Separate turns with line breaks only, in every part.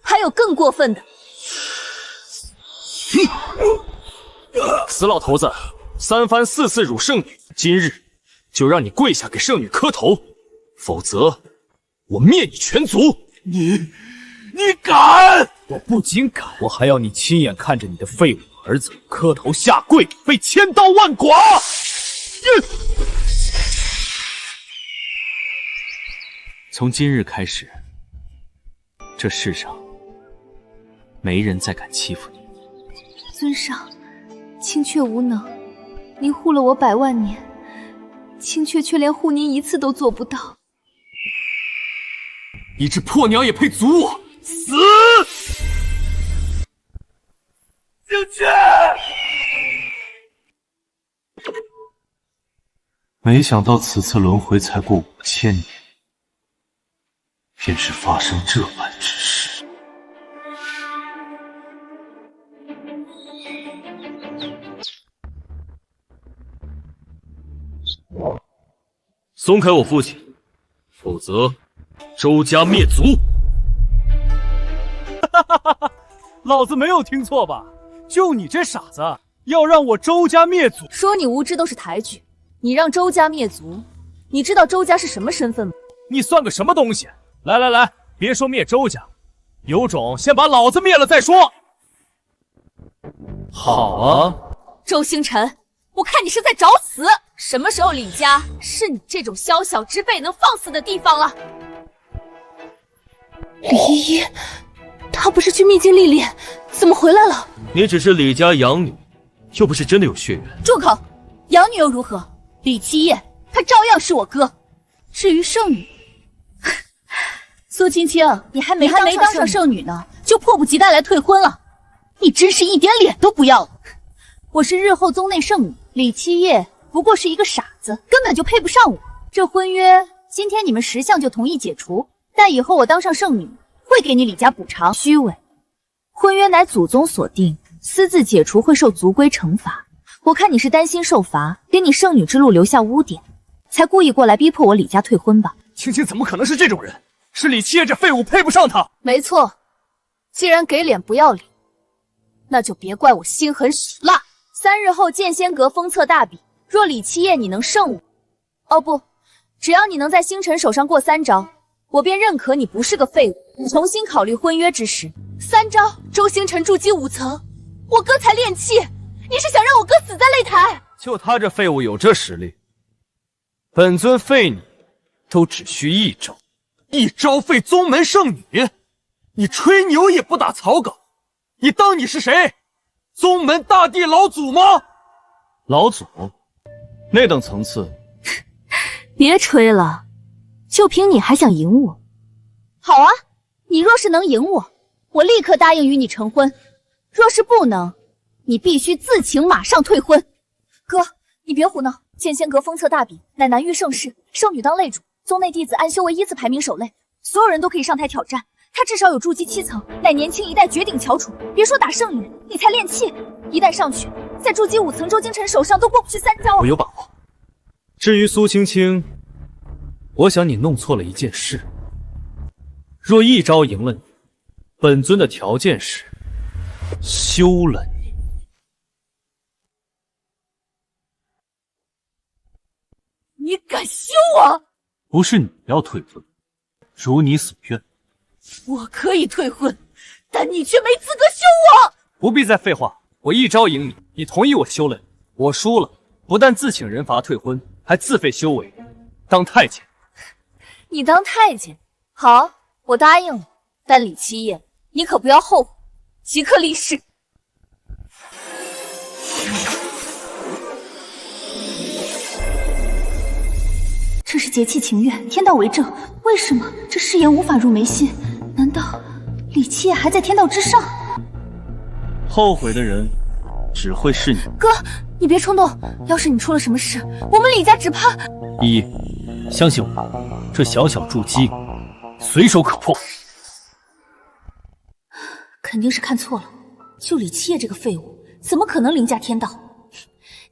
还有更过分的。
死老头子，三番四次辱圣女，今日就让你跪下给圣女磕头，否则我灭你全族！
你敢！
我不仅敢，我还要你亲眼看着你的废物儿子磕头下跪，被千刀万剐！从今日开始，这世上没人再敢欺负你。
尊上，青雀无能，您护了我100万年，青雀却连护您一次都做不到。
你这破鸟也配阻我？死！
青雀！
没想到此次轮回才过5000年，便是发生这般之事。
松开我父亲，否则周家灭族！
老子没有听错吧？就你这傻子，要让我周家灭族？
说你无知都是抬举，你让周家灭族，你知道周家是什么身份吗？
你算个什么东西？来，别说灭周家，有种先把老子灭了再说。
好啊，
周星辰，我看你是在找死！什么时候李家是你这种宵小之辈能放肆的地方了？李依依，她不是去秘境历练，怎么回来了？
你只是李家养女，又不是真的有血缘。
住口！养女又如何？李七夜，他照样是我哥。至于圣女，苏青青，你还没当上圣女呢，就迫不及待来退婚了，你真是一点脸都不要了。我是日后宗内圣女，李七夜不过是一个傻子，根本就配不上我。这婚约今天你们10项就同意解除，但以后我当上圣女，会给你李家补偿。虚伪，婚约乃祖宗所定，私自解除会受族规惩罚。我看你是担心受罚，给你圣女之路留下污点，才故意过来逼迫我李家退婚吧？
青青怎么可能是这种人？是李七夜这废物配不上她。
没错，既然给脸不要脸，那就别怪我心狠手辣。3日后剑仙阁封册大比，若李七夜你能胜我，哦不，只要你能在星辰手上过3招，我便认可你不是个废物。重新考虑婚约之时，3招周星辰筑基5层，我哥才练气，你是想让我哥死在擂台？
就他这废物有这实力，本尊废你都只需1招。
1招废宗门圣女？你吹牛也不打草稿，你当你是谁？宗门大帝老祖吗？
老祖，那等层次。
别吹了，就凭你还想赢我？好啊，你若是能赢我，我立刻答应与你成婚；若是不能，你必须自请马上退婚。哥，你别胡闹！剑仙阁封册大比，乃南域盛世，圣女当擂主，宗内弟子安修为依次排名首擂，所有人都可以上台挑战。他至少有筑基7层，乃年轻一代绝顶翘楚。别说打圣女，你才练气，一旦上去，在筑基5层周京晨手上都过不去3招。
我有把握。至于苏青青，我想你弄错了一件事。若1招赢了你，本尊的条件是休了你。
你敢休我？
不是你要退婚，如你所愿。
我可以退婚，但你却没资格休我。
不必再废话，我1招赢你，你同意我休了你。我输了，不但自请人罚退婚，还自废修为，当太监。
你当太监？好，我答应了。但李七夜，你可不要后悔，即刻离世。这是结契情愿，天道为证。为什么这誓言无法入眉心？难道李七夜还在天道之上？
后悔的人只会是你。
哥，你别冲动，要是你出了什么事，我们李家只怕……
依依，相信我，这小小筑基随手可破。
肯定是看错了，就李七夜这个废物，怎么可能凌驾天道？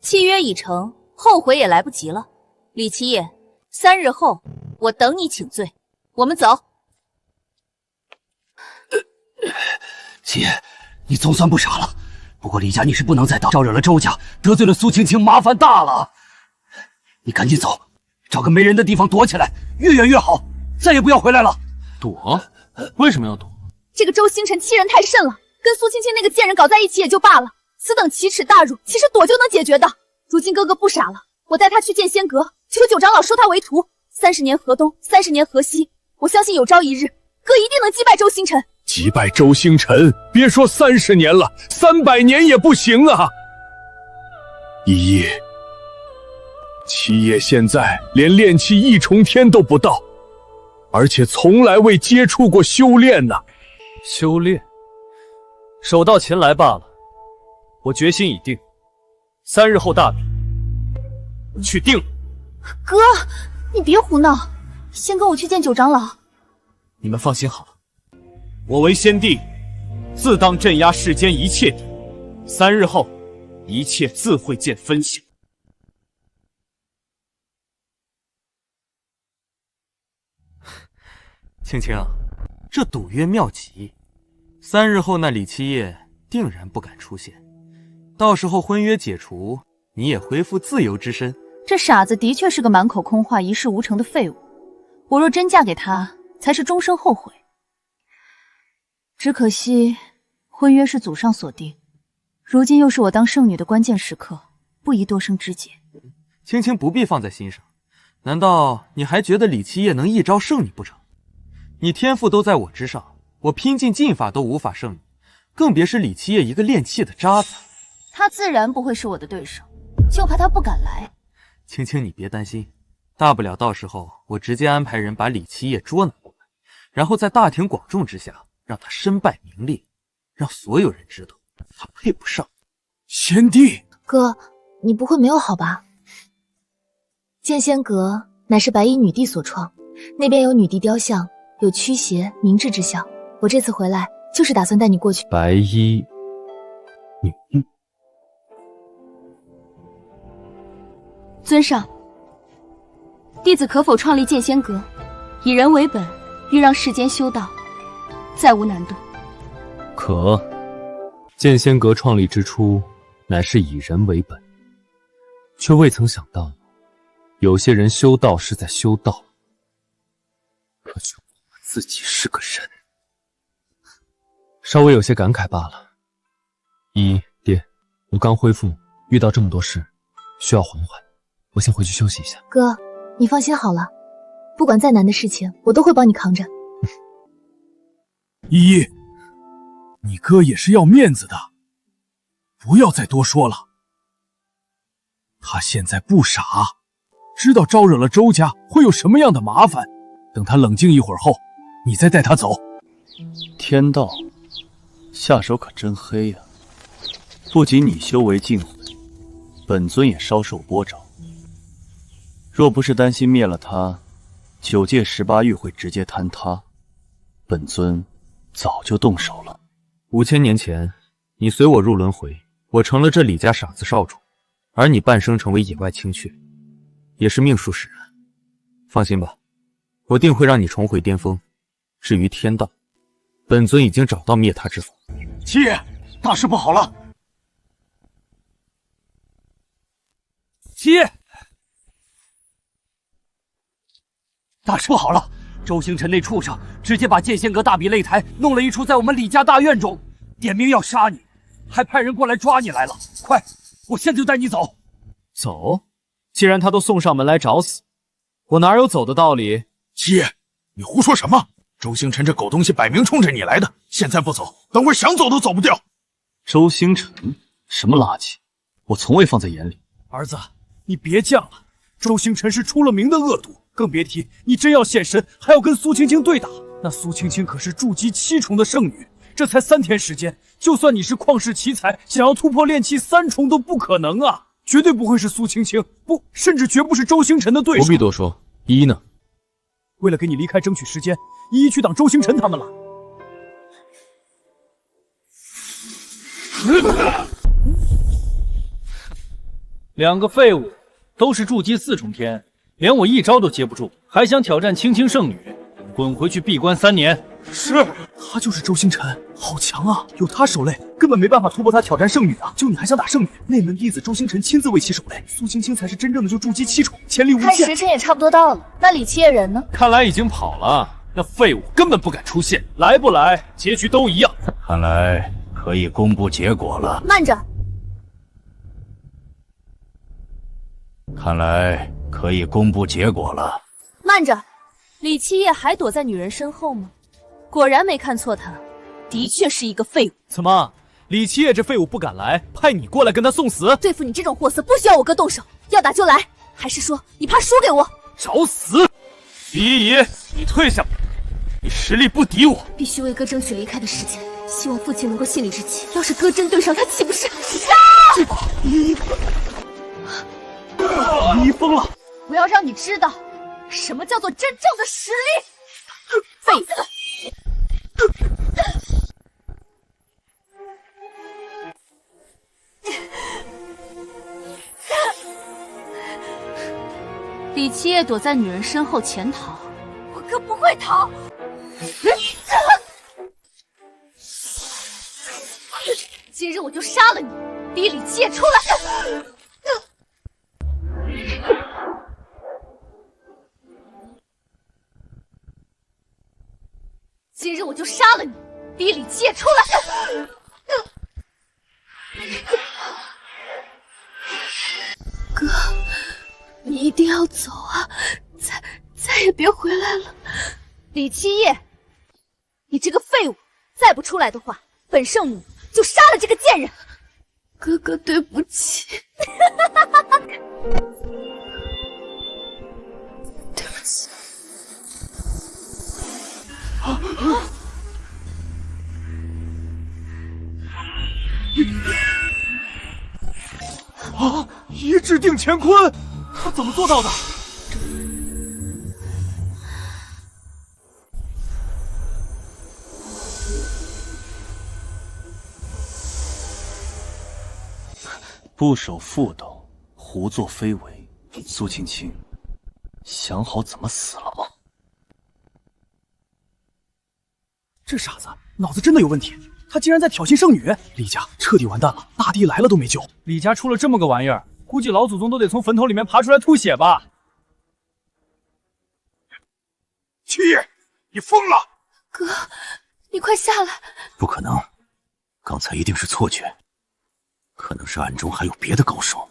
契约已成，后悔也来不及了。李七夜，3日后我等你请罪。我们走。
七爷，你总算不傻了。不过李家你是不能再当，招惹了周家，得罪了苏青青，麻烦大了。你赶紧走，找个没人的地方躲起来，越远越好，再也不要回来了。
躲？为什么要躲？
这个周星辰欺人太甚了，跟苏青青那个贱人搞在一起也就罢了，此等奇耻大辱，其实躲就能解决的。如今哥哥不傻了，我带他去见仙阁，求九长老收他为徒。30年河东，30年河西，我相信有朝一日，哥一定能击败周星辰。
击败周星辰，别说30年了，300年也不行啊！依依，七爷现在连炼气1重天都不到，而且从来未接触过修炼呢。
修炼，手到擒来罢了。我决心已定，3日后大比，去定了。
哥，你别胡闹，先跟我去见九长老。
你们放心好了，我为先帝，自当镇压世间一切敌。3日后，一切自会见分晓。
青青，这赌约妙极，3日后那李七夜定然不敢出现，到时候婚约解除，你也恢复自由之身。
这傻子的确是个满口空话、一事无成的废物。我若真嫁给他，才是终生后悔。只可惜，婚约是祖上所定，如今又是我当圣女的关键时刻，不宜多生枝节。
青青不必放在心上，难道你还觉得李七夜能一招胜你不成？你天赋都在我之上，我拼尽劲法都无法胜你，更别是李七夜一个练气的渣子。
他自然不会是我的对手，就怕他不敢来。
青青，你别担心，大不了到时候我直接安排人把李七夜捉拿过来，然后在大庭广众之下让他身败名裂，让所有人知道他配不上。
先帝，
哥，你不会没有好吧？剑仙阁乃是白衣女帝所创，那边有女帝雕像，有驱邪明志之效。我这次回来就是打算带你过去。
白衣女帝。
尊上，弟子可否创立剑仙阁，以人为本，欲让世间修道，再无难度。
可，剑仙阁创立之初，乃是以人为本，却未曾想到，有些人修道是在修道，可却忘了自己是个人，稍微有些感慨罢了。依爹，我刚恢复，遇到这么多事，需要缓缓。我先回去休息一下。
哥，你放心好了，不管再难的事情，我都会帮你扛着。
依依，你哥也是要面子的，不要再多说了。他现在不傻，知道招惹了周家会有什么样的麻烦。等他冷静一会儿后，你再带他走。
天道，下手可真黑呀！不仅你修为尽毁，本尊也稍受波折。若不是担心灭了他，9界18域会直接坍塌，本尊早就动手了。
5000年前，你随我入轮回，我成了这李家傻子少主，而你半生成为野外青雀，也是命数使然。放心吧，我定会让你重回巅峰。至于天道，本尊已经找到灭他之法。
七爷，大事不好了！
七爷，大事不好了！周星辰那畜生直接把剑仙阁大比擂台弄了一出在我们李家大院中，点名要杀你，还派人过来抓你来了。快，我现在就带你走。
走？既然他都送上门来找死，我哪有走的道理？
七爷，你胡说什么？周星辰这狗东西摆明冲着你来的，现在不走，等会想走都走不掉。
周星辰，什么垃圾，我从未放在眼里。
儿子，你别犟了，周星辰是出了名的恶毒，更别提你真要现身，还要跟苏青青对打。那苏青青可是筑基7重的圣女，这才3天时间，就算你是旷世奇才，想要突破炼气3重都不可能啊！绝对不会是苏青青，不，甚至绝不是周星辰的对手。
不必多说，依依呢？
为了给你离开争取时间，依依去挡周星辰他们了。
2个废物，都是筑基4重天，连我一招都接不住，还想挑战青青圣女？滚回去闭关3年，
是，他就是周星辰，好强啊！有他手累，根本没办法突破他挑战圣女啊！就你还想打圣女？内门弟子周星辰亲自为其手累，苏青青才是真正的就筑基7重，潜力无限。
看时辰也差不多到了，那李七夜人呢？
看来已经跑了。那废物根本不敢出现，来不来，结局都一样。
看来可以公布结果了。
慢着，
看来可以公布结果了。
慢着，李七夜还躲在女人身后吗？果然没看错他，的确是一个废物。
怎么，李七夜这废物不敢来，派你过来跟他送死？
对付你这种货色，不需要我哥动手，要打就来。还是说你怕输给我？
找死！李依依，你退下吧，你实力不敌我。
必须为哥争取离开的时间，希望父亲能够心里之气。要是哥真对上他，岂不是？
你疯了！
我要让你知道，什么叫做真正的实力！废物！李七夜躲在女人身后潜逃，我哥不会逃。今日我就杀了你，逼李七夜出来！今日我就杀了你，逼李七夜出来！哥，你一定要走啊！再也别回来了。李七夜，你这个废物，再不出来的话，本圣女就杀了这个贱人。哥哥，对不起。对不起。
啊！一掷定乾坤，他怎么做到的？
不守妇道，胡作非为。苏青青，想好怎么死了吗？
这傻子脑子真的有问题，他竟然在挑衅圣女，李家彻底完蛋了，大帝来了都没救。李家出了这么个玩意儿，估计老祖宗都得从坟头里面爬出来吐血吧。七爷，你疯了！
哥，你快下来！
不可能，刚才一定是错觉，可能是暗中还有别的高手。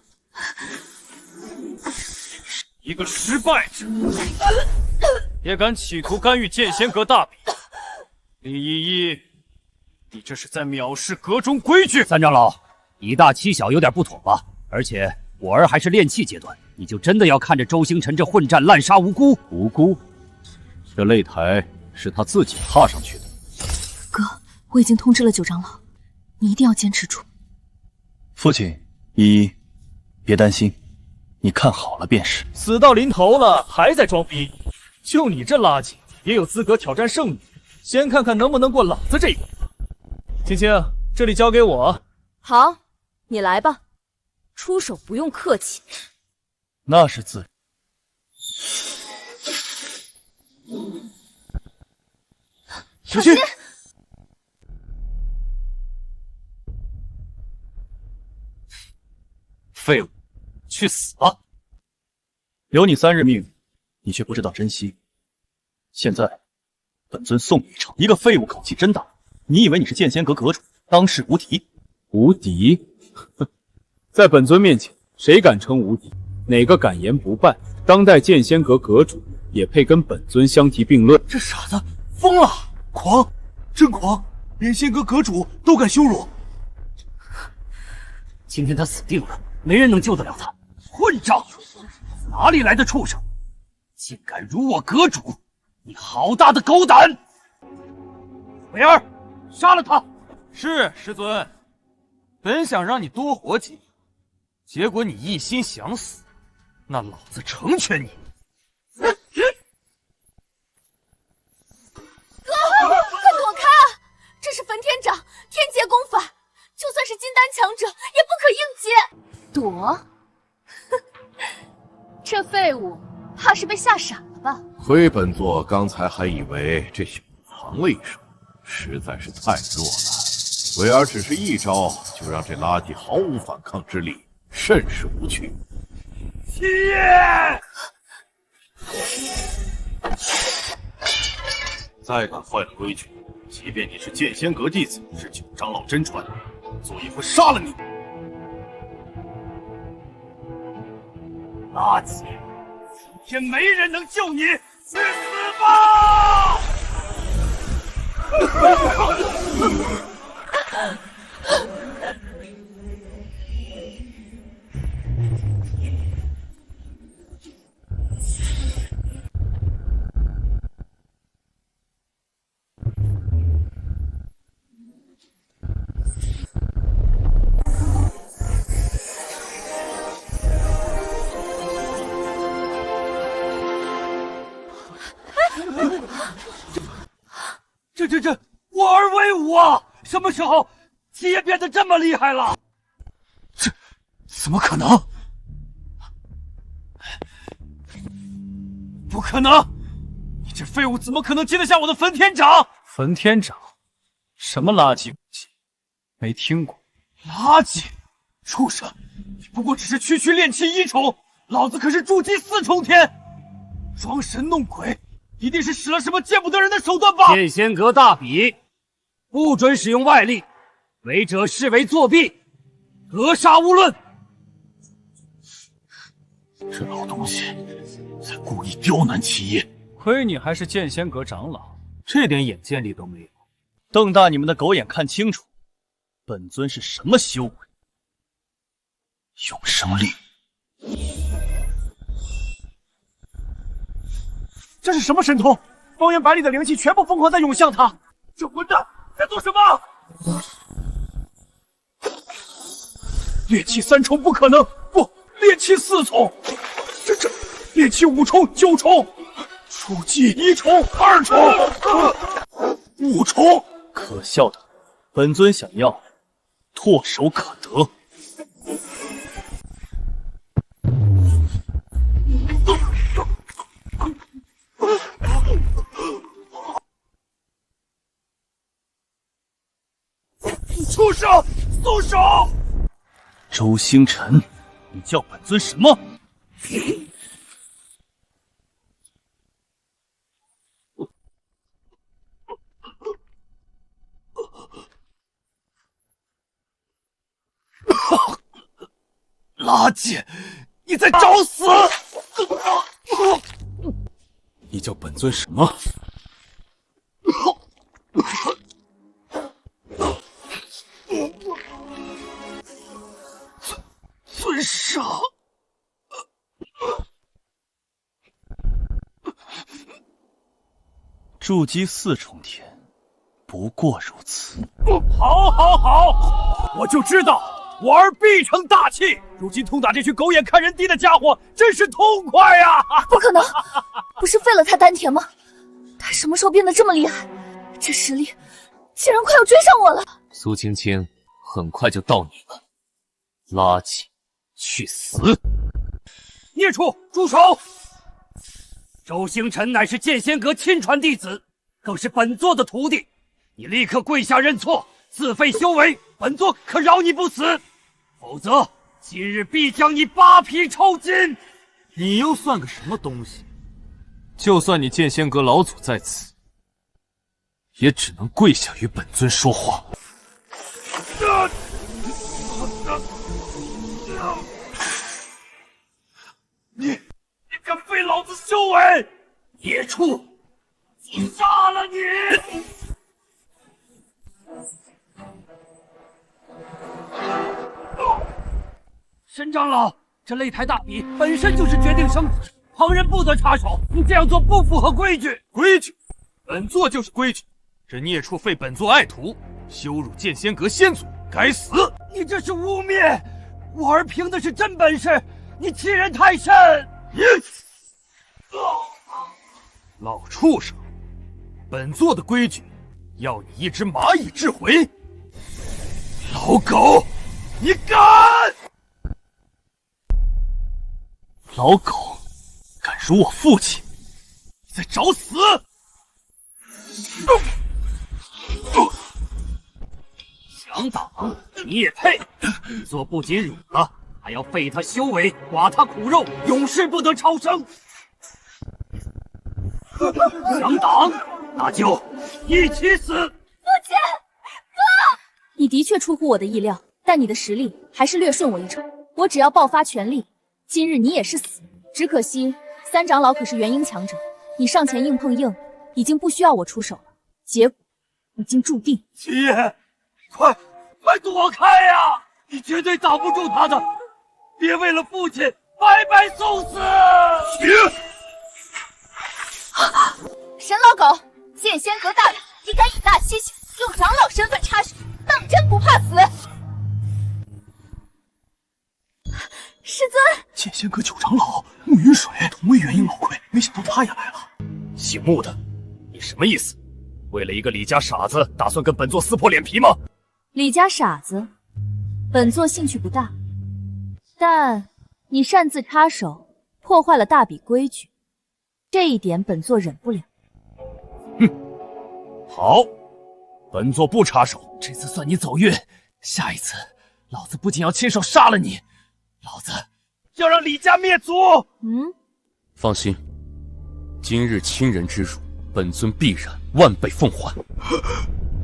一个失败者，也敢企图干预剑仙阁大比？李依依，你这是在藐视阁中规矩！
三长老，以大欺小有点不妥吧？而且我儿还是炼气阶段，你就真的要看着周星辰这混战滥杀无辜？
无辜？这擂台是他自己踏上去的。
哥，我已经通知了九长老，你一定要坚持住。
父亲，依依，别担心，你看好了便是。
死到临头了，还在装逼！就你这垃圾，也有资格挑战圣女？先看看能不能过老子这一关。青青，这里交给我。
好，你来吧，出手不用客气。
那是自然。
小心！
废物，去死吧！
留你3日命，你却不知道珍惜。现在，本尊送你一程。一个废物口气真大，你以为你是剑仙阁阁主，当世无敌？
无敌？哼，在本尊面前，谁敢称无敌？哪个敢言不败？当代剑仙阁阁主也配跟本尊相提并论？
这傻子疯了，狂，真狂！连仙阁阁主都敢羞辱。
今天他死定了，没人能救得了他。混账！哪里来的畜生，竟敢辱我阁主！你好大的狗胆！伟儿，杀了他！
是师尊。本想让你多活几年，结果你一心想死，那老子成全你。
哥，快躲开！这是焚天掌，天劫功法，就算是金丹强者也不可应接。躲？这废物怕是被吓傻了吧？
亏本座刚才还以为这小子藏防卫术，实在是太弱了。韦儿只是一招，就让这垃圾毫无反抗之力，甚是无趣。
七爷！
再敢坏了规矩，即便你是剑仙阁弟子，是九长老真传，做也会杀了你。
垃圾！今天没人能救你，去死吧！这，我儿威武啊！什么时候七爷变得这么厉害了？
这怎么可能？不可能！你这废物怎么可能接得下我的焚天掌？
焚天掌，什么垃圾武器？没听过。
垃圾！畜生！你不过只是区炼气1重，老子可是筑基4重天！装神弄鬼，一定是使了什么见不得人的手段吧？
剑仙阁大比，不准使用外力，违者视为作弊，格杀勿论。
这老东西在故意刁难七爷。
亏你还是剑仙阁长老，
这点眼见力都没有，瞪大你们的狗眼看清楚，本尊是什么修为？永生力。
这是什么神通？方圆百里的灵气全部疯狂在涌向他！这混蛋在做什么？炼气3重不可能，不，炼气4重，这炼气5重、9重，筑基1重、2重、5重。
可笑的，本尊想要，唾手可得。
畜生，松手！
周星辰，你叫本尊什么？
垃圾！你在找死！
你叫本尊什么？
尊上，
筑基4重天，不过如此。
好，我就知道我儿必成大器。如今痛打这群狗眼看人低的家伙，真是痛快呀！
不可能，不是废了他丹田吗？他什么时候变得这么厉害？这实力竟然快要追上我了！
苏青青，很快就到你了，垃圾！去死！
孽畜，住手！周星辰乃是剑仙阁亲传弟子，更是本座的徒弟，你立刻跪下认错，自废修为，本座可饶你不死，否则今日必将你扒皮抽筋！
你又算个什么东西？就算你剑仙阁老祖在此，也只能跪下与本尊说话。
你敢废老子修为！野畜，我杀了你！沈长老，这擂台大比本身就是决定生死，旁人不得插手，你这样做不符合规矩。
规矩，本座就是规矩。这孽畜废本座爱徒，羞辱剑仙阁先祖，该死！
你这是污蔑！我儿凭的是真本事，你欺人太甚！
老畜生，本座的规矩，要你一只蚂蚁掷回。老狗，你敢！
老狗，敢辱我父亲，
你在找死！
杨党，你也配？本座不仅辱了，还要废他修为，剐他骨肉，永世不得超生。杨党，那就一起死！
父亲，哥，你的确出乎我的意料，但你的实力还是略胜我一筹。我只要爆发全力，今日你也是死。只可惜三长老可是元婴强者，你上前硬碰硬，已经不需要我出手了。结果已经注定。
七爷，快躲开呀！你绝对挡不住他的，别为了父亲白白送死！
神老狗，剑仙阁大人竟敢以大欺小，用长老身份插手，当真不怕死？师尊，
剑仙阁九长老慕云水同为元婴老魁，没想到他也来了。
姓穆的，你什么意思？为了一个李家傻子，打算跟本座撕破脸皮吗？
李家傻子，本座兴趣不大，但你擅自插手，破坏了大比规矩，这一点本座忍不了。
哼，好，本座不插手，这次算你走运。下一次，老子不仅要亲手杀了你，老子要让李家灭族！
放心，今日亲人之辱，本尊必然万倍奉还。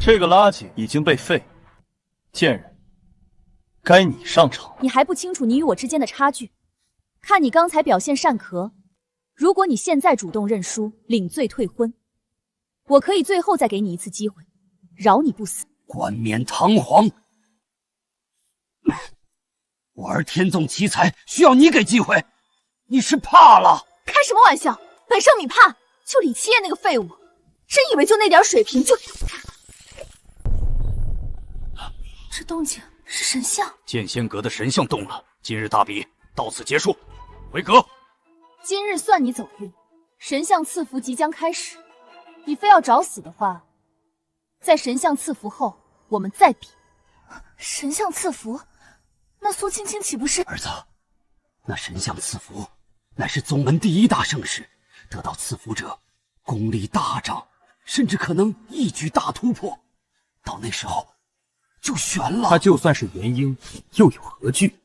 这个垃圾已经被废，贱人，该你上场。
你还不清楚你与我之间的差距？看你刚才表现擅壳，如果你现在主动认输，领罪退婚，我可以最后再给你一次机会，饶你不死。
冠冕堂皇，我儿天纵奇才，需要你给机会，你是怕了？
开什么玩笑！本圣女怕就李七夜那个废物，真以为就那点水平就……这动静是神像。
剑仙阁的神像动了，今日大比到此结束，回阁。
今日算你走运，神像赐福即将开始，你非要找死的话，在神像赐福后我们再比。神像赐福，那苏青青岂不是……
儿子，那神像赐福乃是宗门第一大盛事，得到赐福者功力大涨，甚至可能一举大突破，到那时候就悬了。
他就算是元婴，又有何惧？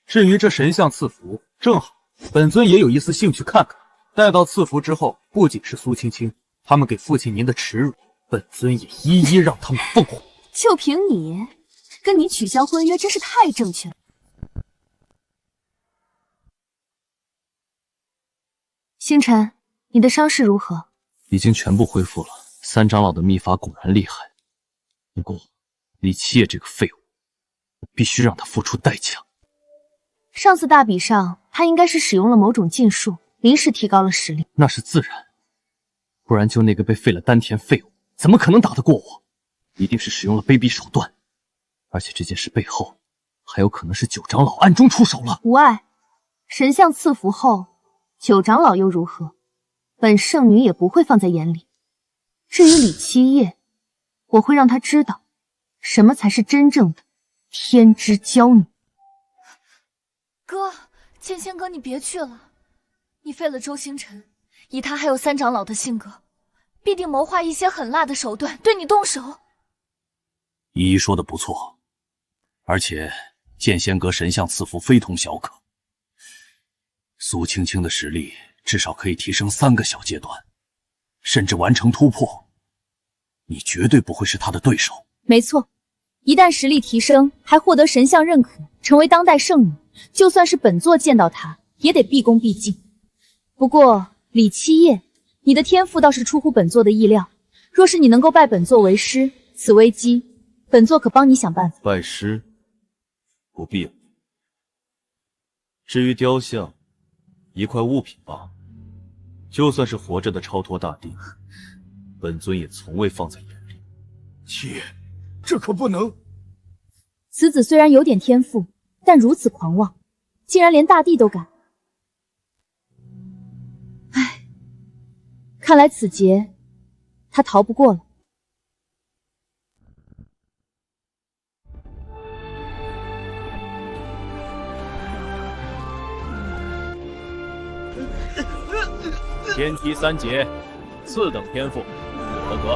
至于这神像赐福，正好本尊也有一丝兴趣看看。待到赐福之后，不仅是苏青青他们给父亲您的耻辱，本尊也一一让他们奉还。
就凭你，跟你取消婚约真是太正确了。星辰，你的伤势如何？
已经全部恢复了。三长老的秘法果然厉害，不过李七夜这个废物，我必须让他付出代价。
上次大比上，他应该是使用了某种禁术，临时提高了实力。
那是自然，不然就那个被废了丹田废物，怎么可能打得过我？一定是使用了卑鄙手段，而且这件事背后还有可能是九长老暗中出手了。
无碍，神像赐福后，九长老又如何？本圣女也不会放在眼里。至于李七夜，我会让他知道，什么才是真正的天之娇女。哥，剑仙哥，你别去了。你废了周星辰，以他还有三长老的性格，必定谋划一些狠辣的手段对你动手。
依依说的不错，而且剑仙阁神像赐福非同小可。苏青青的实力至少可以提升3个小阶段，甚至完成突破。你绝对不会是他的对手。
没错，一旦实力提升，还获得神像认可，成为当代圣女，就算是本座见到她，也得毕恭毕敬。不过李七夜，你的天赋倒是出乎本座的意料。若是你能够拜本座为师，此危机本座可帮你想办法。
拜师不必了。至于雕像，一块物品罢了，就算是活着的超脱大帝，本尊也从未放在眼里。
七爷，这可不能！
此子虽然有点天赋，但如此狂妄，竟然连大帝都敢。唉，看来此劫他逃不过了。
天梯3劫，次等天赋，不合格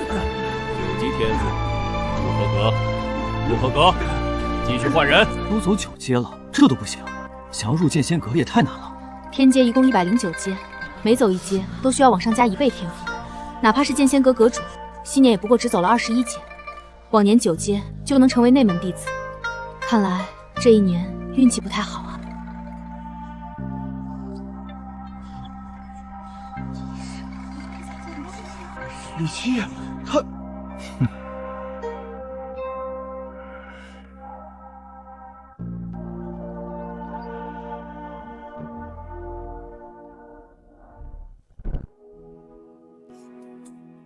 ；9级天赋，不合格；阁，日和阁，继续换人。
都走9阶了，这都不行，想要入剑仙阁也太难了。
天阶一共109阶，每走1阶都需要往上加1倍天赋，哪怕是剑仙阁阁主，昔年也不过只走了21阶，往年9阶就能成为内门弟子。看来这一年运气不太好啊。
李七夜，他，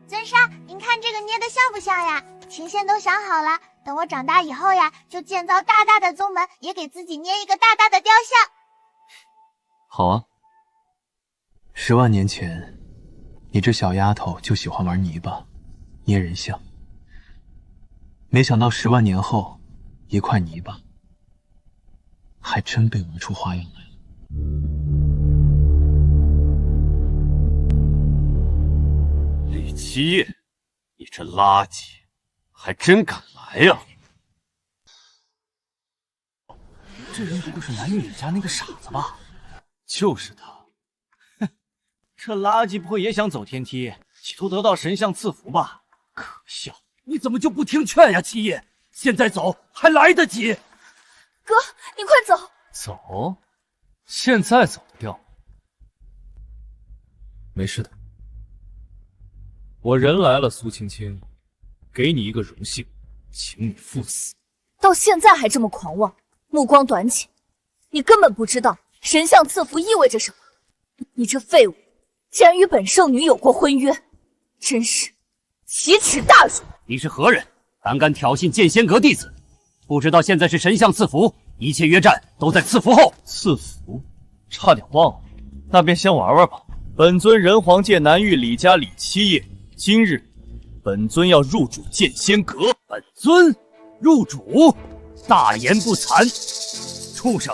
尊上，您看这个捏的像不像呀？琴仙都想好了，等我长大以后呀，就建造大大的宗门，也给自己捏一个大大的雕像。
好啊。10万年前，你这小丫头就喜欢玩泥巴，捏人像。没想到10万年后，一块泥巴还真被玩出花样来了。
李七夜，你这垃圾，还真敢来呀！
这人不就是南域李家那个傻子吧？
就是他。哼，这垃圾不会也想走天梯，企图得到神像赐福吧？可笑！
你怎么就不听劝呀，七夜？现在走还来得及。
哥，你快走！
走？现在走得掉？没事的。我人来了，苏青青，给你一个荣幸，请你赴死。
到现在还这么狂妄，目光短浅，你根本不知道神像赐福意味着什么。你这废物，竟然与本圣女有过婚约，真是奇耻大辱！
你是何人？胆敢挑衅剑仙阁弟子？不知道现在是神像赐福，一切约战都在赐福后。
赐福？差点忘了，那便先玩玩吧。本尊人皇界南域李家李七夜，今日本尊要入主剑仙阁。
本尊入主？大言不惭！畜生，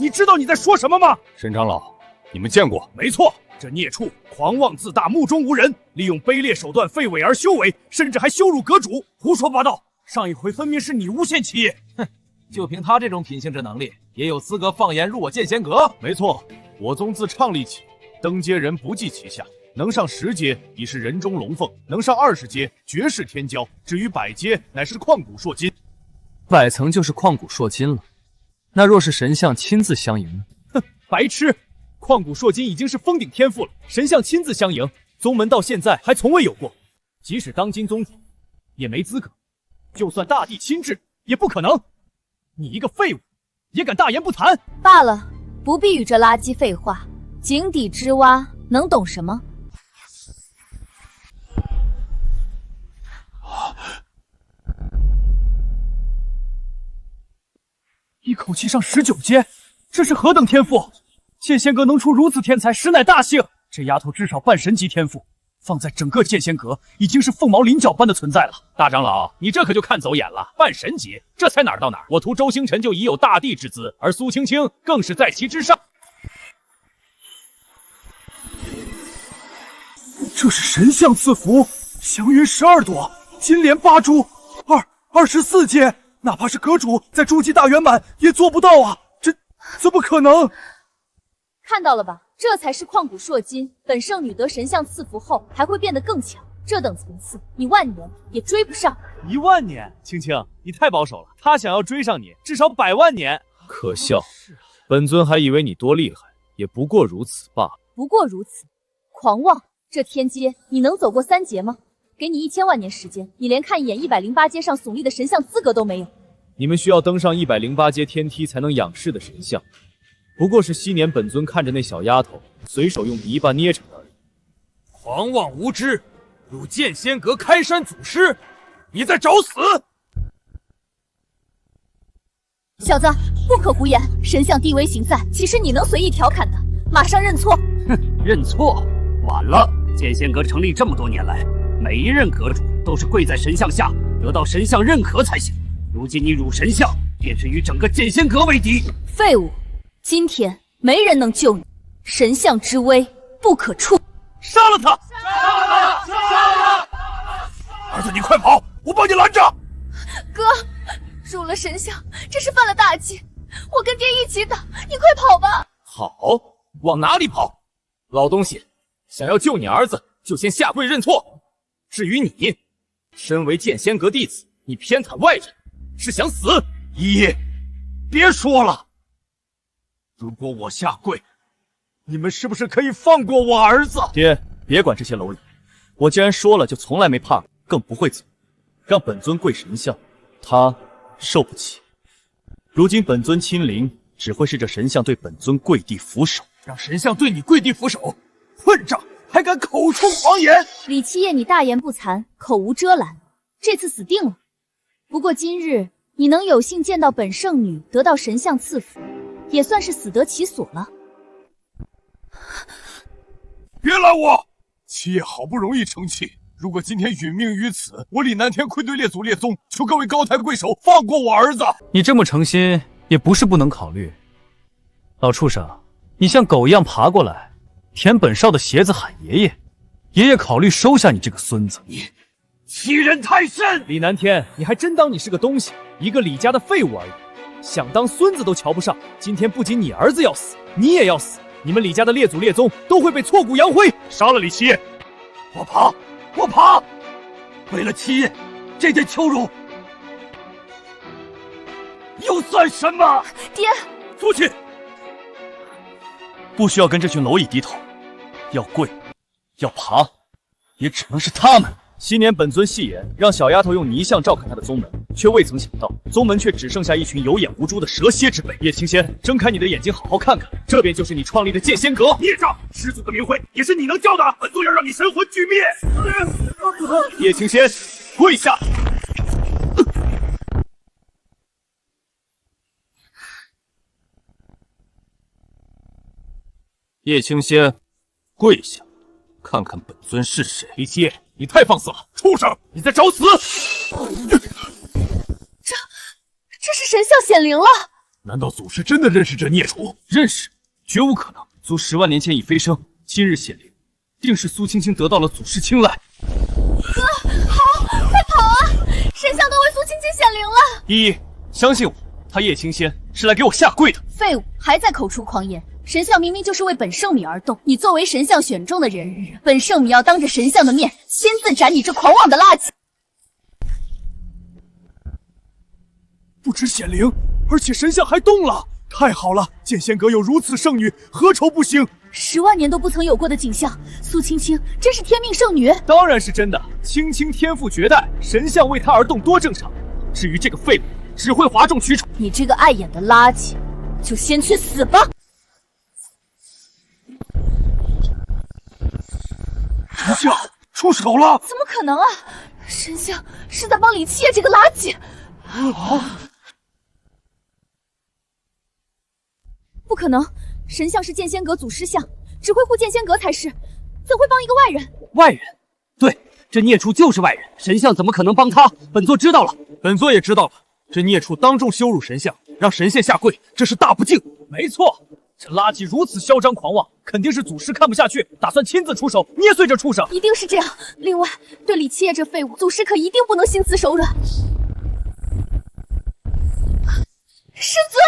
你知道你在说什么吗？
沈长老，你们见过？
没错，这孽畜狂妄自大，目中无人，利用卑劣手段废伪而修为，甚至还羞辱阁主，胡说八道！上一回分明是你诬陷七夜。
哼，就凭他这种品性之能力，也有资格放言入我剑仙阁？
没错，我宗自创立起，登阶人不计其下，能上10阶已是人中龙凤，能上20阶绝世天骄，至于100阶乃是旷古烁今。
100层就是旷古烁今了，那若是神像亲自相迎呢？
哼，白痴！旷古烁今已经是封顶天赋了，神像亲自相迎，宗门到现在还从未有过。即使当今宗主，也没资格。就算大帝亲至，也不可能。你一个废物，也敢大言不惭？
罢了，不必与这垃圾废话。井底之蛙能懂什么？
一口气上19阶，这是何等天赋！剑仙阁能出如此天才，实乃大幸。这丫头至少半神级天赋，放在整个剑仙阁已经是凤毛麟角般的存在了。
大长老，你这可就看走眼了，半神级，这才哪儿到哪儿？我徒周星辰就已有大帝之姿，而苏青青更是在其之上。
这是神像赐福，祥云12朵，金莲8株，24阶，哪怕是阁主在筑基大圆满也做不到啊！这怎么可能？
看到了吧，这才是旷古烁今。本圣女得神像赐福后，还会变得更强。这等层次，你万年也追不上。
1万年，青青，你太保守了。他想要追上你，至少100万年。
可笑，本尊还以为你多厉害，也不过如此罢了。
不过如此，狂妄！这天阶你能走过3阶吗？给你1000万年时间，你连看一眼108阶上耸立的神像资格都没有。
你们需要登上108阶天梯才能仰视的神像，不过是昔年本尊看着那小丫头随手用泥巴捏成的而已。
狂妄无知，入剑仙阁开山祖师，你在找死！
小子，不可胡言！神像地位行在，岂是你能随意调侃的？马上认错！
哼，认错？晚了！剑仙阁成立这么多年来，每一任阁主都是跪在神像下，得到神像认可才行。如今你辱神像，便是与整个剑仙阁为敌。
废物！今天没人能救你，神像之威不可触。
杀了他！杀了他！杀了他！
儿子，你快跑，我帮你拦着！
哥，入了神像，这是犯了大忌，我跟爹一起打，你快跑吧！
好，往哪里跑？老东西，想要救你儿子，就先下跪认错。至于你，身为剑仙阁弟子，你偏袒外人，是想死？
爷，别说了。如果我下跪，你们是不是可以放过我儿子？
爹，别管这些蝼蚁，我既然说了，就从来没怕过，更不会走。让本尊跪神像，他受不起。如今本尊亲临，只会是这神像对本尊跪地俯首。
让神像对你跪地俯首，混账！还敢口出狂言！
李七夜，你大言不惭，口无遮拦，这次死定了。不过今日你能有幸见到本圣女得到神像赐福，也算是死得其所了。
别拦我！七夜好不容易成器，如果今天殒命于此，我李南天愧对列祖列宗，求各位高抬贵手，放过我儿子。
你这么诚心，也不是不能考虑。老畜生，你像狗一样爬过来，舔本少的鞋子喊爷爷，爷爷考虑收下你这个孙子。
你欺人太甚！
李南天，你还真当你是个东西，一个李家的废物而已，想当孙子都瞧不上。今天不仅你儿子要死，你也要死，你们李家的列祖列宗都会被挫骨扬灰。
杀了李七夜！我爬！我爬！为了七夜，这点羞辱又算什么？
爹，
父亲，
不需要跟这群蝼蚁低头，要跪，要爬，也只能是他们。昔年本尊戏言，让小丫头用泥像照看他的宗门，却未曾想到，宗门却只剩下一群有眼无珠的蛇蝎之辈。叶青仙，睁开你的眼睛，好好看看，这便就是你创立的剑仙阁。
孽障！师祖的名讳也是你能教的，本尊要让你神魂俱灭！
叶青仙，跪下！叶青仙，跪下，看看本尊是谁。
李七夜，你太放肆了！
畜生，你在找死！
这是神像显灵了。
难道祖师真的认识这孽畜？
认识，绝无可能。祖10万年前已飞升，今日显灵，定是苏青青得到了祖师青睐。
哥，好，快跑啊！神像都为苏青青显灵了。
依依，相信我，他叶青仙是来给我下跪的。
废物，还在口出狂言。神像明明就是为本圣女而动，你作为神像选中的人，本圣女要当着神像的面亲自斩你这狂妄的垃圾。
不止显灵，而且神像还动了，太好了！剑仙阁有如此圣女，何愁不行
？10万年都不曾有过的景象，苏青青真是天命圣女。
当然是真的，青青天赋绝代，神像为她而动多正常。至于这个废物，只会哗众取宠。
你这个碍眼的垃圾，就先去死吧！
神像出手了！
怎么可能啊！神像是在帮李七夜这个垃圾。不可能，神像是剑仙阁祖师像，只会护剑仙阁才是，怎会帮一个外人？
外人？对，这孽畜就是外人，神像怎么可能帮他？本座知道了，
本座也知道了。这孽畜当众羞辱神像，让神仙下跪，这是大不敬。没错，这垃圾如此嚣张狂妄，肯定是祖师看不下去，打算亲自出手捏碎这畜生。
一定是这样。另外，对李七夜这废物，祖师可一定不能心慈手软。师尊，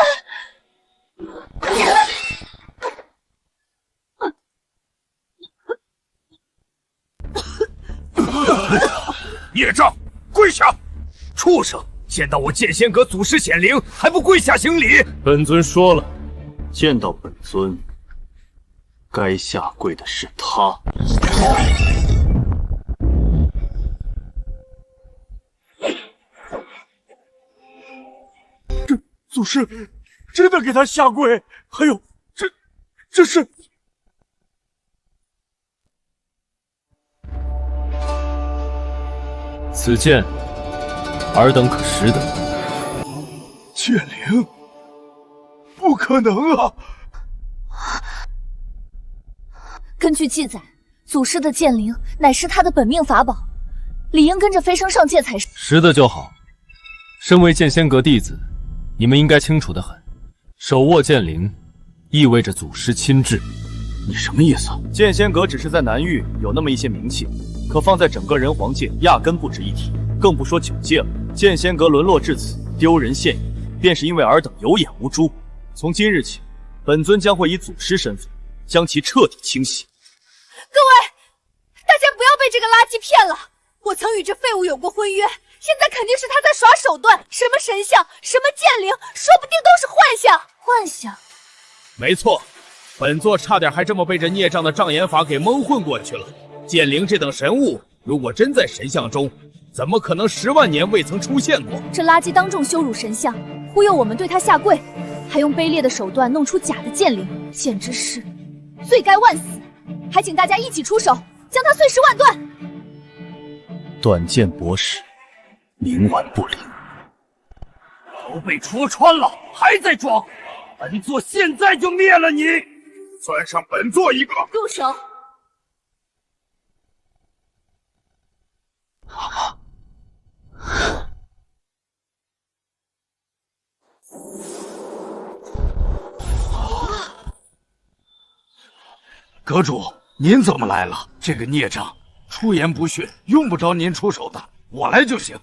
孽障，跪下！畜生，见到我剑仙阁祖师显灵，还不跪下行礼？
本尊说了，见到本尊，该下跪的是他。
祖师真的给他下跪？还有，这是……
此剑，尔等可识得？
剑灵？不可能啊！
根据记载，祖师的剑灵乃是他的本命法宝，理应跟着飞升上界才是。
识得就好。身为剑仙阁弟子，你们应该清楚得很，手握剑灵，意味着祖师亲至。
你什么意思？剑仙阁只是在南域有那么一些名气，可放在整个人皇界，压根不值一提。
更不说九界了。剑仙阁沦落至此，丢人现眼，便是因为尔等有眼无珠。从今日起，本尊将会以祖师身份，将其彻底清洗。
各位，大家不要被这个垃圾骗了。我曾与这废物有过婚约，现在肯定是他在耍手段。什么神像，什么剑灵，说不定都是幻象。幻象？
没错，本座差点还这么被这孽障的障眼法给蒙混过去了。剑灵这等神物，如果真在神像中，怎么可能10万年未曾出现过？
这垃圾当众羞辱神像，忽悠我们对他下跪，还用卑劣的手段弄出假的剑灵，简直是罪该万死！还请大家一起出手，将他碎尸万段！
短剑博士，冥顽不灵。
都被戳穿了，还在装！本座现在就灭了你！
算上本座一个！
住手！
阁主，您怎么来了？这个孽障出言不逊，用不着您出手的，我来就行。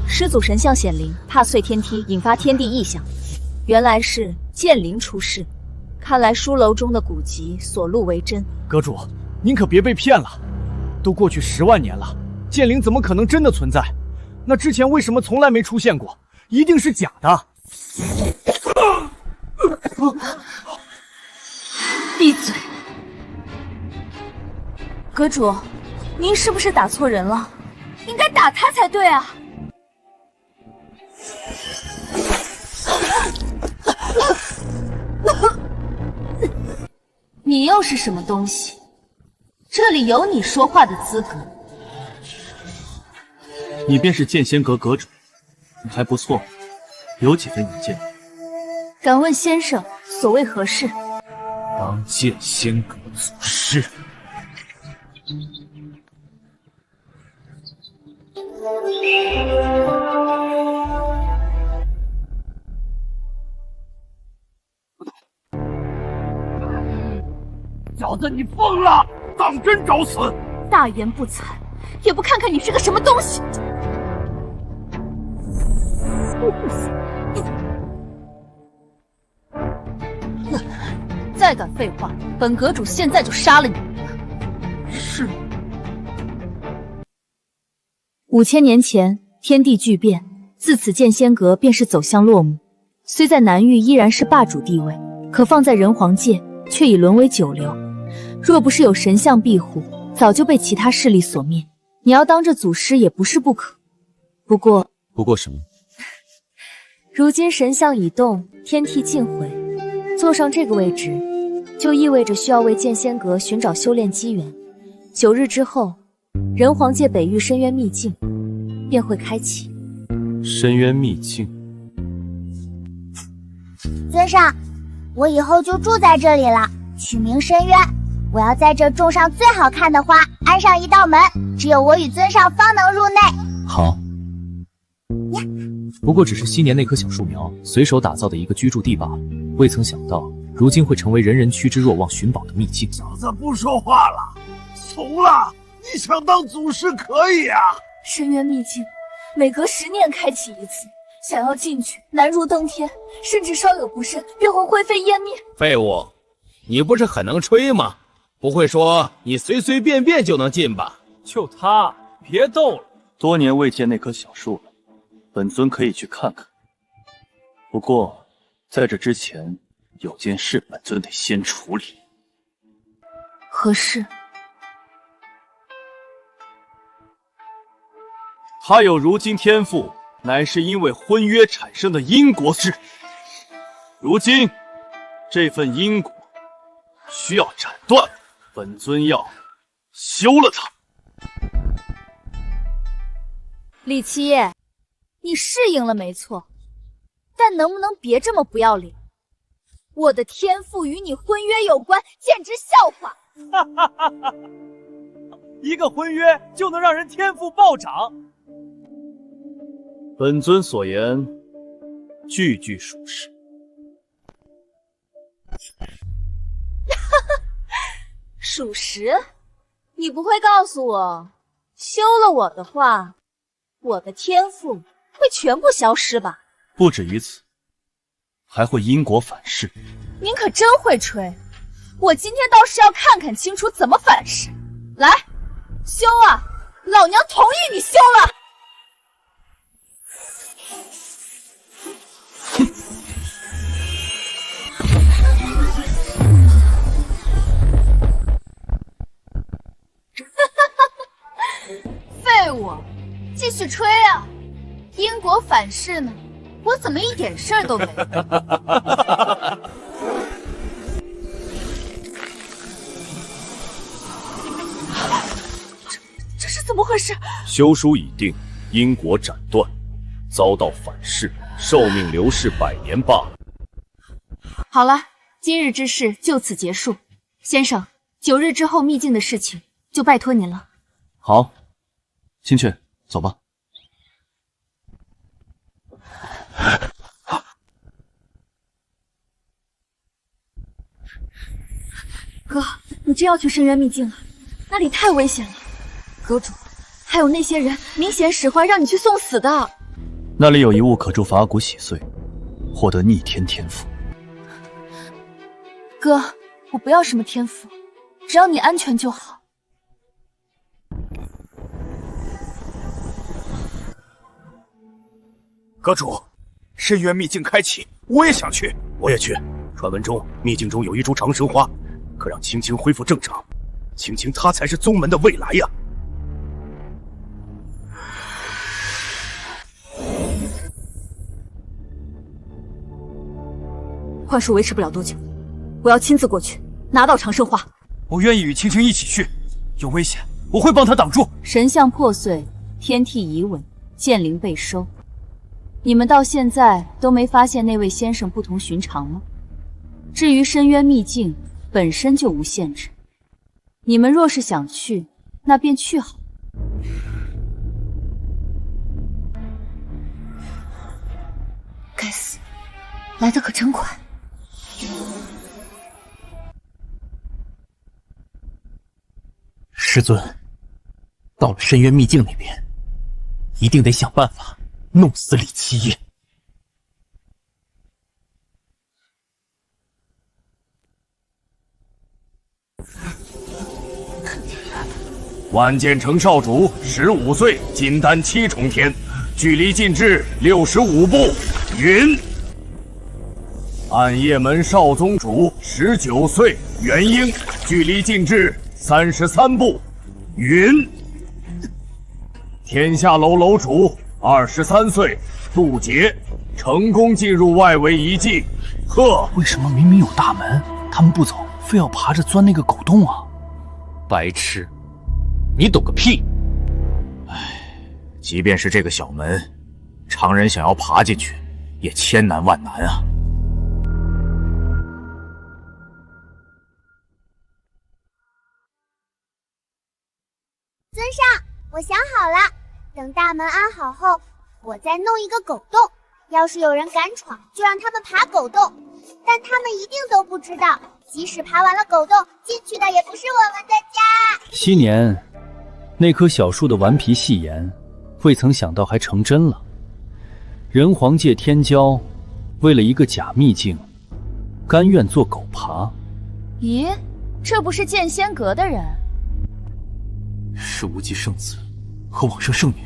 师祖神像显灵，踏碎天梯，引发天地异象，原来是剑灵出世。看来书楼中的古籍所录为真。
阁主，您可别被骗了，都过去10万年了，剑灵怎么可能真的存在？那之前为什么从来没出现过？一定是假的。
闭嘴！阁主，您是不是打错人了？应该打他才对啊！你又是什么东西？这里有你说话的资格。
你便是剑仙阁阁主，还不错，有几分远见。
敢问先生，所谓何事？
当剑仙阁祖师。
小子，你疯了！当真找死！
大言不惭，也不看看你是个什么东西！再敢废话，本阁主现在就杀了你！
是。
5000年前，天地巨变，自此剑仙阁便是走向落幕。虽在南域依然是霸主地位，可放在人皇界，却已沦为九流。若不是有神像庇护，早就被其他势力所灭。你要当这祖师也不是不可。不过
什么？
如今神像已动，天地尽毁，坐上这个位置，就意味着需要为剑仙阁寻找修炼机缘。9日之后，人皇界北域深渊秘境便会开启。
深渊秘境。
尊上，我以后就住在这里了，取名深渊。我要在这种上最好看的花，安上一道门，只有我与尊上方能入内。
好。不过只是昔年那棵小树苗随手打造的一个居住地罢了，未曾想到如今会成为人人趋之若鹜寻宝的秘境。
小子不说话了，怂了！你想当祖师可以啊！
深渊秘境每隔10年开启一次，想要进去难如登天，甚至稍有不慎便会灰飞烟灭。
废物，你不是很能吹吗？不会说你随随便便就能进吧？
就他，别逗了。
多年未见那棵小树了，本尊可以去看看。不过在这之前，有件事本尊得先处理。
何事？
他有如今天赋，乃是因为婚约产生的因果事。如今这份因果需要斩断，本尊要休了他。
李七夜，你适应了没错，但能不能别这么不要脸？我的天赋与你婚约有关，简直笑话！
一个婚约就能让人天赋暴涨？
本尊所言句句属实。
属实？你不会告诉我，修了我的话，我的天赋会全部消失吧？
不止于此，还会因果反噬。
您可真会吹，我今天倒是要看看清楚怎么反噬。来，修啊！老娘同意你修了。废物，继续吹啊！因果反噬呢？我怎么一点事儿都没有？这是怎么回事？
休书已定，因果斩断，遭到反噬，寿命流逝100年罢了。
好了，今日之事就此结束。先生，9日之后秘境的事情就拜托您了。
好，青雀，走吧。
哥，你真要去深渊秘境了？那里太危险了。阁主，还有那些人明显使坏让你去送死的。
那里有一物可助法骨洗碎，获得逆天天赋。
哥，我不要什么天赋，只要你安全就好。
阁主，深渊秘境开启，我也想去。我也去。传闻中秘境中有一株长生花，可让青青恢复正常。青青她才是宗门的未来呀！
幻术维持不了多久，我要亲自过去拿到长生花。
我愿意与青青一起去，有危险我会帮她挡住。
神像破碎，天地移稳，剑灵被收。你们到现在都没发现那位先生不同寻常吗？至于深渊秘境，本身就无限制。你们若是想去，那便去好。该死，来得可真快！
师尊，到了深渊秘境那边，一定得想办法弄死李七夜。
万剑城少主15岁，金丹7重天，距离禁制65步。云。暗夜门少宗主19岁，元婴，距离禁制33步。云。天下楼楼主23岁，渡劫，成功进入外围遗迹。呵，
为什么明明有大门，他们不走，非要爬着钻那个狗洞啊？
白痴，你懂个屁！
即便是这个小门，常人想要爬进去，也千难万难啊！
尊上，我想好了，等大门安好后，我再弄一个狗洞。要是有人敢闯，就让他们爬狗洞。但他们一定都不知道，即使爬完了狗洞，进去的也不是我们的家。
7年，那棵小树的顽皮戏言，未曾想到还成真了。人皇界天骄，为了一个假秘境，甘愿做狗爬。
咦，这不是剑仙阁的人？
是无极圣子和往生圣女。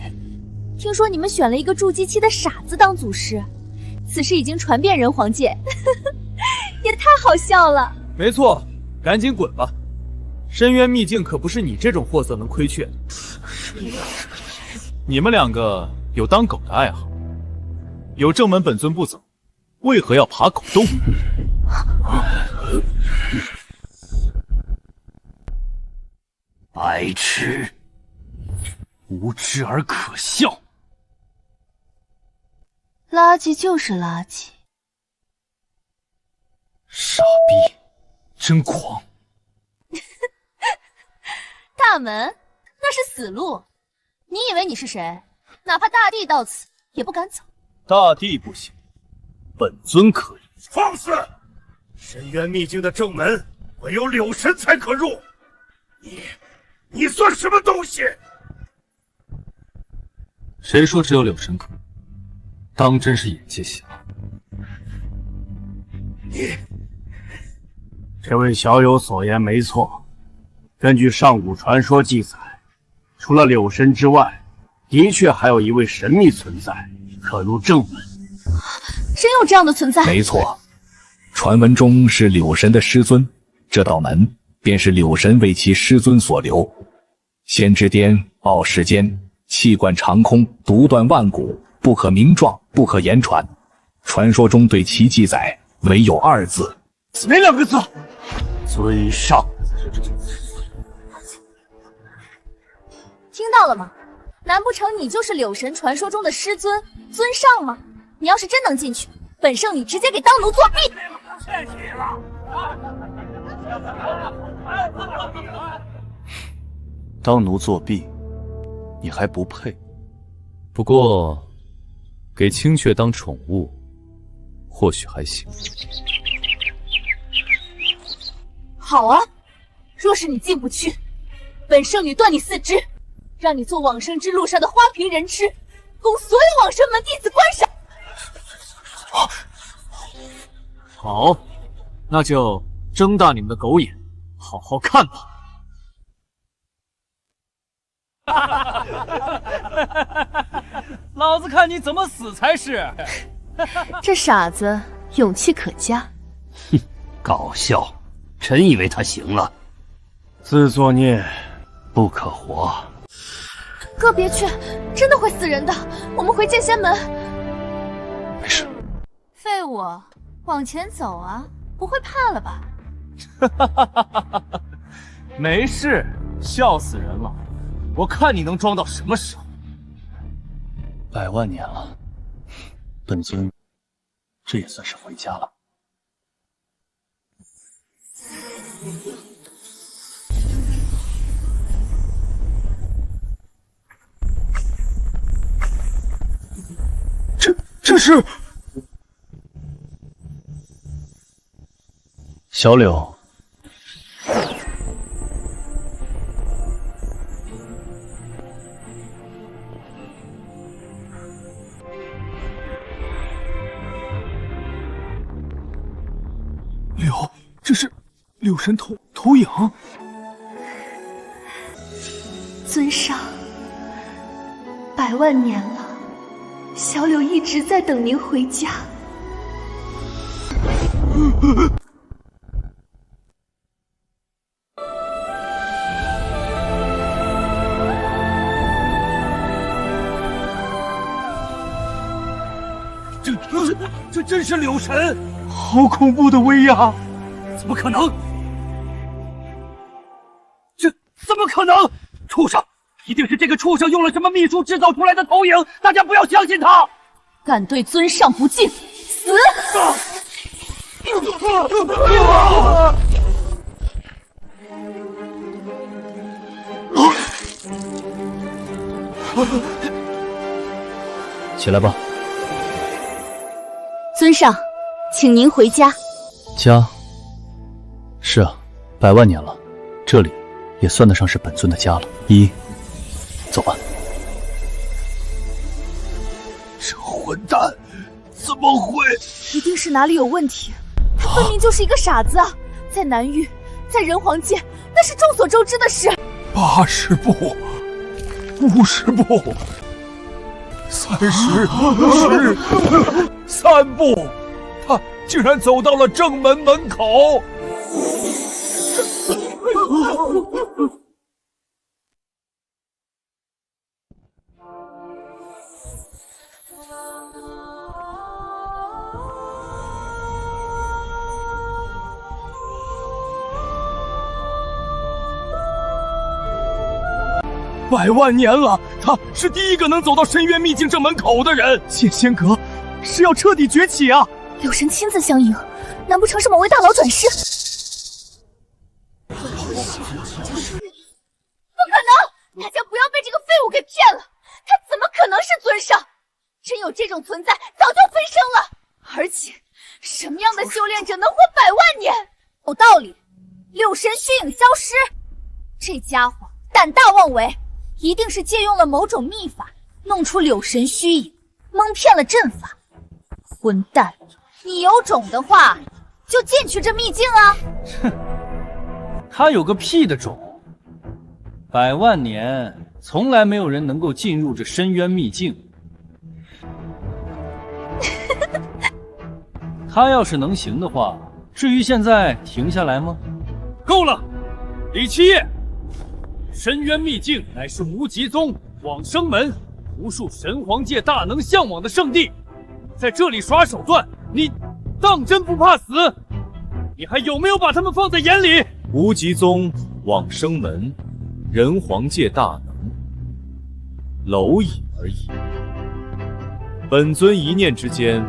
听说你们选了一个筑基期的傻子当祖师，此事已经传遍人皇界，也太好笑了。
没错，赶紧滚吧！深渊秘境可不是你这种货色能亏缺的。你们2个有当狗的爱好，有正门本尊不走，为何要爬狗洞？
白痴，无知而可笑。
垃圾就是垃圾。
傻逼，真狂！
大门，那是死路。你以为你是谁？哪怕大帝到此，也不敢走。
大帝不行，本尊可以。
放肆！深渊秘境的正门，唯有柳神才可入。你算什么东西？
谁说只有柳神阁？当真是眼界小。
这位小友所言没错，根据上古传说记载，除了柳神之外，的确还有一位神秘存在，可入正门。
真有这样的存在？
没错，传闻中是柳神的师尊，这道门便是柳神为其师尊所留。先知颠傲世间，气贯长空，独断万古，不可名状，不可言传。传说中对其记载唯有2字，
哪2个字？尊上。
听到了吗？难不成你就是柳神传说中的师尊尊上吗？你要是真能进去，本圣女直接给当奴作弊。
当奴作弊，你还不配。
不过，给青雀当宠物，或许还行。
好啊，若是你进不去，本圣女断你4肢，让你做往生之路上的花瓶人吃，供所有往生门弟子观赏。
好，那就睁大你们的狗眼，好好看吧。
老子看你怎么死才是！
这傻子勇气可嘉。
哼，搞笑！真以为他行了？自作孽不可活。
哥别去，真的会死人的。我们回剑仙门。
没事。
废物，往前走啊！不会怕了吧？
没事，笑死人了。我看你能装到什么时候
？100万年了，本尊这也算是回家了。这是小柳。这是柳神投影。
尊上，100万年了，小柳一直在等您回家。
这真是柳神！好恐怖的威压！怎么可能？这怎么可能？畜生！一定是这个畜生用了什么秘术制造出来的投影！大家不要相信他！
敢对尊上不敬，死！
起来吧。
尊上，请您回家。
家？是啊，100万年了，这里也算得上是本尊的家了。走吧。
这混蛋，怎么会？
一定是哪里有问题。他分明就是一个傻子啊！在南域，在人皇界，那是众所周知的事。
80步，50步，30、10、3步，他竟然走到了正门门口。100万年了，他是第一个能走到深渊秘境正门口的人。剑仙阁是要彻底崛起啊！
柳神亲自相迎，难不成是某位大佬转世？不可能！大家不要被这个废物给骗了，他怎么可能是尊上？真有这种存在，早就飞升了。而且，什么样的修炼者能活100万年？有道理。柳神虚影消失，这家伙胆大妄为，一定是借用了某种秘法，弄出柳神虚影，蒙骗了阵法。混蛋，你有种的话，就进去这秘境啊！
哼，他有个屁的种！100万年，从来没有人能够进入这深渊秘境。他要是能行的话，至于现在停下来吗？
够了，李七夜！深渊秘境乃是无极宗往生门，无数神皇界大能向往的圣地，在这里耍手段，你当真不怕死？你还有没有把他们放在眼里？无极宗往生门，人皇界大能，蝼蚁而已。本尊一念之间，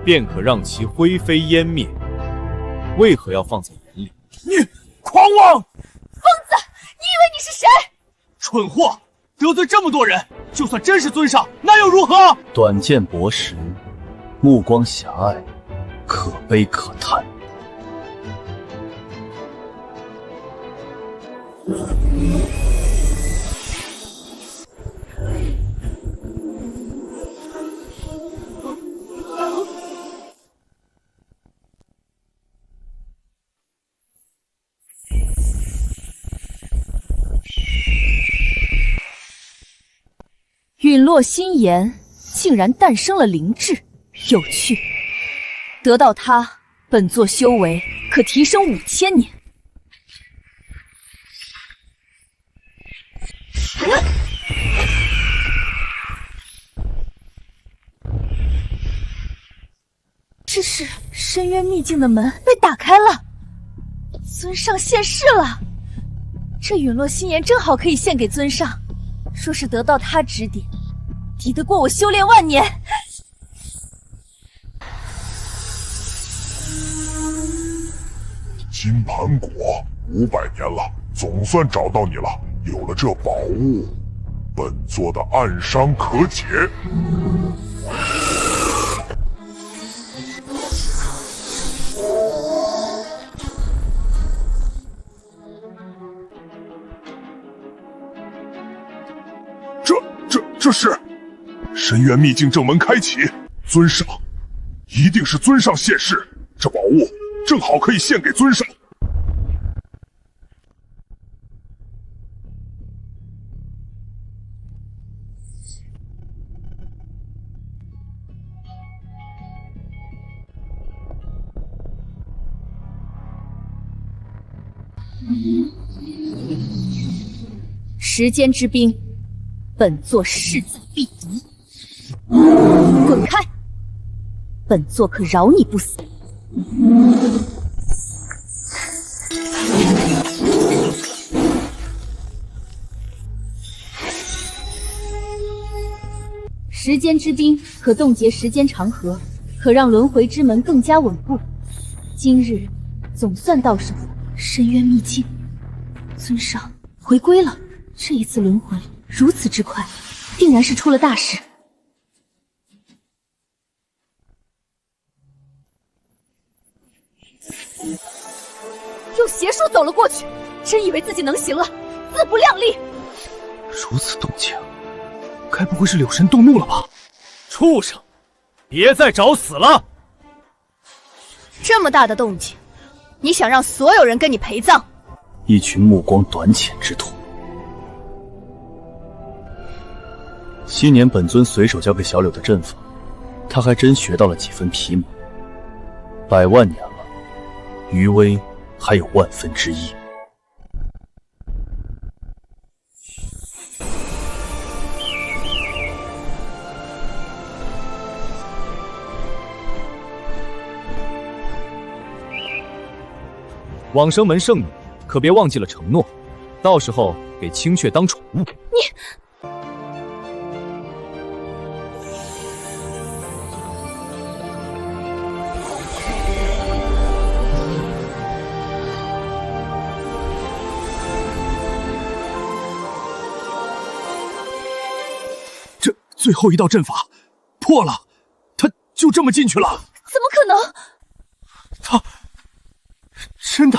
便可让其灰飞烟灭，为何要放在眼里？
你狂妄！
疯子，你以为你是谁？
蠢货，得罪这么多人，就算真是尊上，那又如何？
短见薄识，目光狭隘，可悲可叹。
陨落心炎竟然诞生了灵智，有趣。得到它，本座修为可提升5000年。这是深渊秘境的门被打开了，尊上现世了。这陨落心炎正好可以献给尊上，若是得到他指点，抵得过我修炼万年。
金盘果500年了，总算找到你了。有了这宝物，本座的暗伤可解。这是深渊秘境正门开启，尊上，一定是尊上现世，这宝物正好可以献给尊上。
时间之冰，本座势在必敌，滚开！本座可饶你不死。时间之冰可冻结时间长河，可让轮回之门更加稳固。今日总算到手深渊秘境，尊上回归了。这一次轮回如此之快，定然是出了大事。用邪术走了过去，真以为自己能行了，自不量力！
如此动静，该不会是柳神动怒了吧？
畜生，别再找死了！
这么大的动静，你想让所有人跟你陪葬？
一群目光短浅之徒。昔年本尊随手交给小柳的阵法，他还真学到了几分皮毛。100万年了，余威还有1万分之一。
往生门圣女，可别忘记了承诺，到时候给青雀当宠物。
你。
最后一道阵法破了，他就这么进去了？
怎么可能？
他真的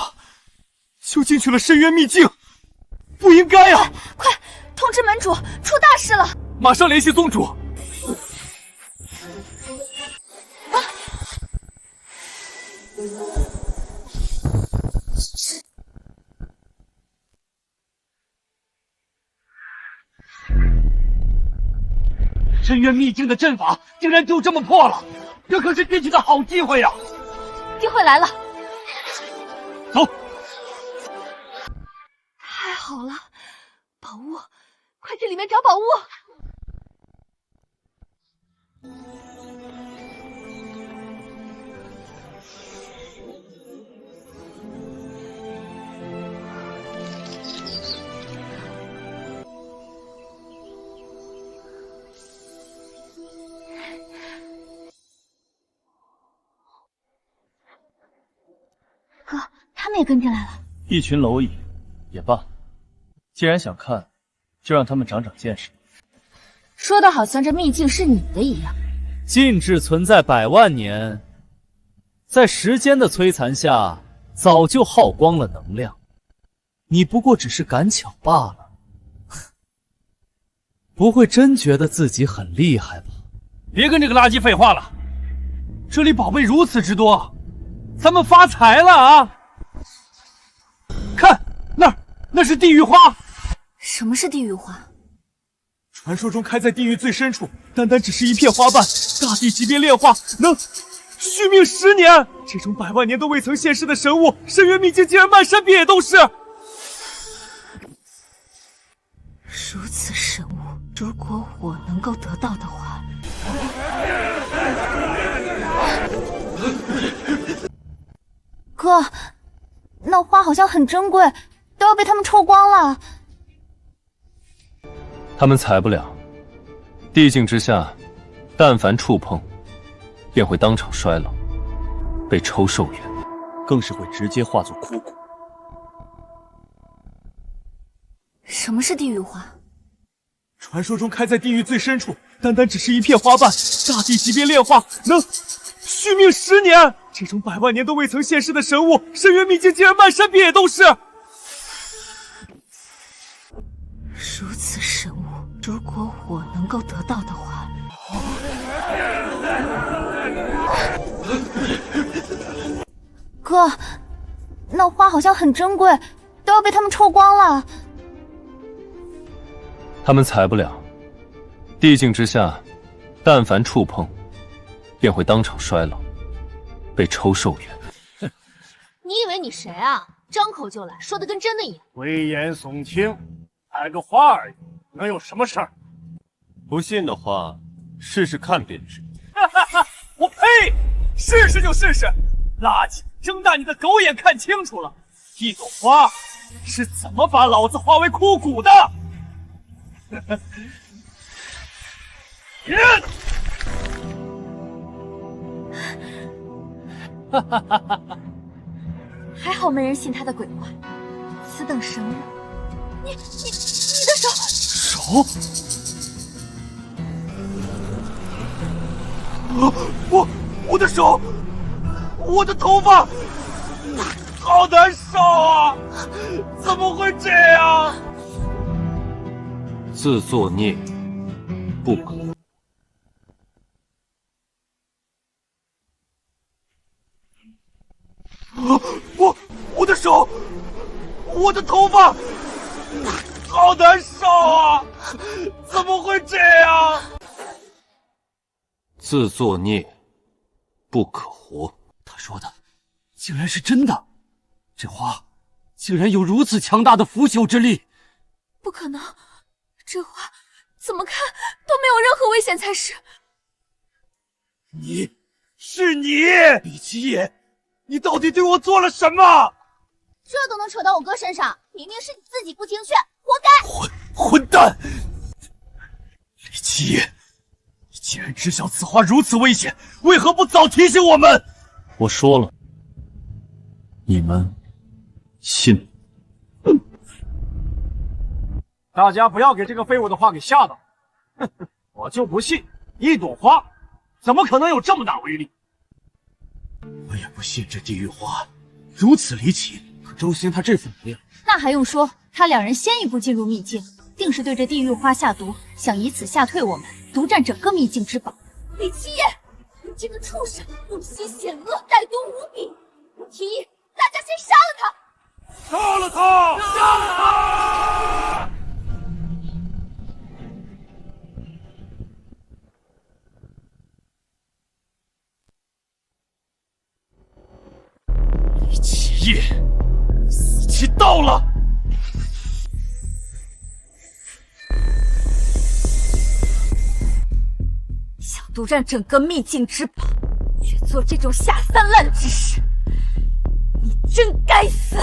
就进去了深渊秘境？不应该啊！
快通知门主，出大事了！
马上联系宗主。
深渊秘境的阵法竟然就这么破了，这可是运气的好机会呀！
机会来了，
走！
太好了，宝物，快去里面找宝物！哥，他们也跟进来了。
一群蝼蚁，也罢。既然想看，就让他们长长见识。
说的好像这秘境是你的一样。
禁制存在100万年，在时间的摧残下，早就耗光了能量。你不过只是赶巧罢了，不会真觉得自己很厉害吧？
别跟这个垃圾废话了，这里宝贝如此之多，咱们发财了啊！看那是地狱花。
什么是地狱花？
传说中开在地狱最深处，单单只是一片花瓣，大地级别炼化，能续命10年。这种100万年都未曾现世的神物，深渊秘境竟然漫山遍野都是。
如此神物，如果我能够得到的话，哥，那花好像很珍贵，都要被他们抽光了。
他们采不了，地境之下，但凡触碰，便会当场衰老，被抽寿元，
更是会直接化作枯骨。
什么是地狱花？
传说中开在地狱最深处，单单只是一片花瓣，大地级别炼化，能续命10年。这种100万年都未曾现世的神物，深渊秘境竟然漫山遍野都是。
如此神物，如果我能够得到的话，哥，那花好像很珍贵，都要被他们抽光了。
他们采不了，地境之下，但凡触碰，便会当场衰老，被抽寿元。
你以为你谁啊？张口就来，说的跟真的一样。
危言耸听，采个花而已，能有什么事儿？
不信的话，试试看便知。
我呸！试试就试试，垃圾！睁大你的狗眼看清楚了，一朵花是怎么把老子化为枯骨的？
还好没人信他的鬼话。此等神物，你的手！
我的手，我的头发，好难受啊！怎么会这样？
自作孽不可。
我的手，我的头发，好难受啊！怎么会这样？
自作孽不可活。
他说的竟然是真的，这花竟然有如此强大的腐朽之力。
不可能，这花怎么看都没有任何危险才是。
你李七爷，你到底对我做了什么？
这都能扯到我哥身上，明明是你自己不听劝，活该！
混蛋！李七爷，你既然知晓此花如此危险，为何不早提醒我们？
我说了，你们信？
大家不要给这个废物的话给吓到。我就不信，一朵花怎么可能有这么大威力？
我也不信这地狱花如此离奇。可周兴他这副模样，
那还用说？他两人先一步进入秘境，定是对这地狱花下毒，想以此吓退我们，独占整个秘境之宝。李七夜，你这个畜生，用心险恶，歹毒无比！我提议大家先杀了他。
杀了他！杀了他！
李七夜，死期到了！
想独占整个秘境之宝，却做这种下三滥之事，你真该死！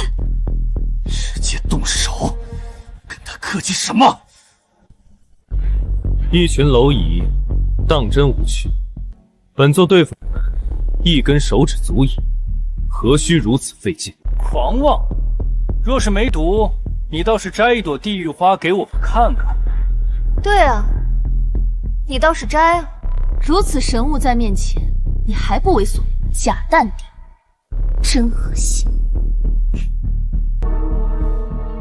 直接动手，跟他客气什么？
一群蝼蚁，当真无趣。本座对付你们，一根手指足矣，何须如此费劲？
狂妄！若是没毒，你倒是摘一朵地狱花给我们看看。
对啊，你倒是摘啊！
如此神物在面前，你还不为所动，假淡定，真恶心！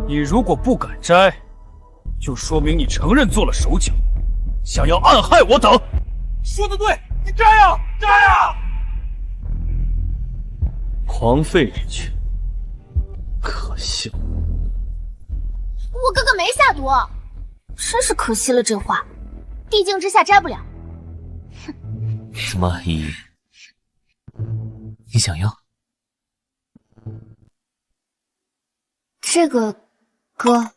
你如果不敢摘，就说明你承认做了手脚，想要暗害我等。
说得对，你摘呀，摘呀！
狂吠之犬，可笑！
我哥哥没下毒，
真是可惜了这话。
地境之下摘不了。
怎么，依依，你想要？
这个，哥，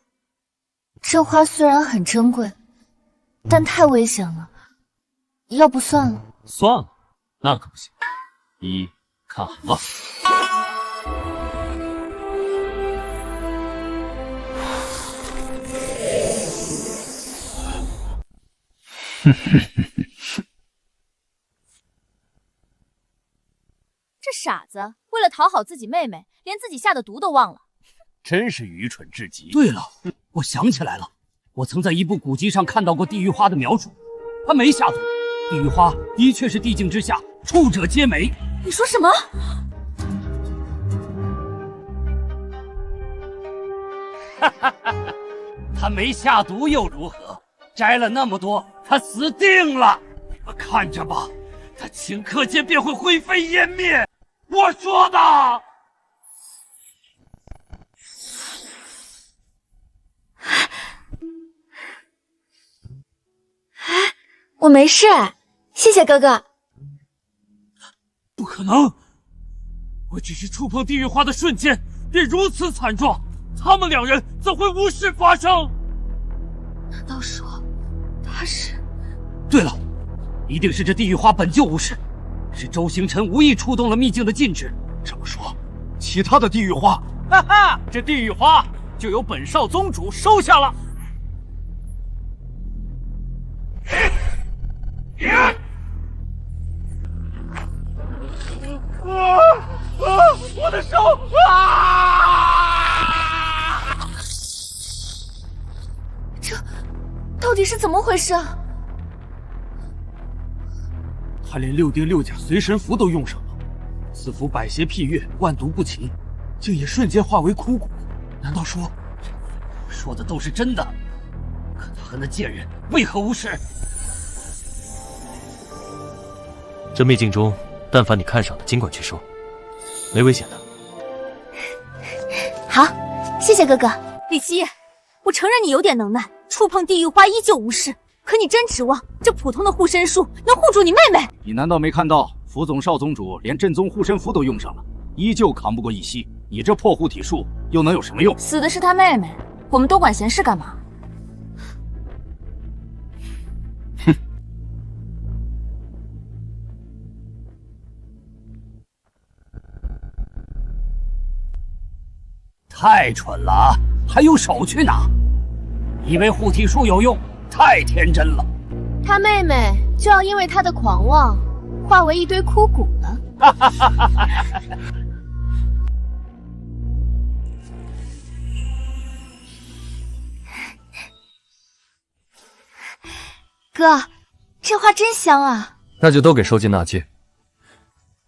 这花虽然很珍贵，但太危险了，要不算了。
算了，那可不行。依依，看好了。
这傻子为了讨好自己妹妹，连自己下的毒都忘了，
真是愚蠢至极。
对了，我想起来了，我曾在一部古籍上看到过地狱花的描述，他没下毒。地狱花的确是地境之下处者皆美。
你说什么？
哈哈哈！他没下毒又如何？摘了那么多，他死定了！你们看着吧，他顷刻间便会灰飞烟灭。我说的。
我没事，谢谢哥哥。
不可能！我只是触碰地狱花的瞬间，便如此惨状，他们两人怎会无事发生？
难道说他是？
对了，一定是这地狱花本就无事，是周星辰无意触动了秘境的禁制。
这么说，其他的地狱花，
哈哈，这地狱花就由本少宗主收下了。我的手啊！
这到底是怎么回事啊？
他连6丁6甲随身符都用上了，此符百邪辟月，万毒不侵，竟也瞬间化为枯骨。难道说，我说的都是真的？可他和那贱人为何无事？
这秘境中，但凡你看上的，尽管去收，没危险的。
好，谢谢哥哥。
李七夜，我承认你有点能耐，触碰地狱花依旧无事。可你真指望这普通的护身术能护住你妹妹？
你难道没看到辅总少宗主连正宗护身符都用上了，依旧扛不过一袭？你这破护体术又能有什么用？
死的是他妹妹，我们多管闲事干嘛？
哼！太蠢了啊！还用手去拿？以为护体术有用？太天真了！
他妹妹就要因为他的狂妄，化为一堆枯骨了。哥，这花真香啊！
那就都给收进纳戒。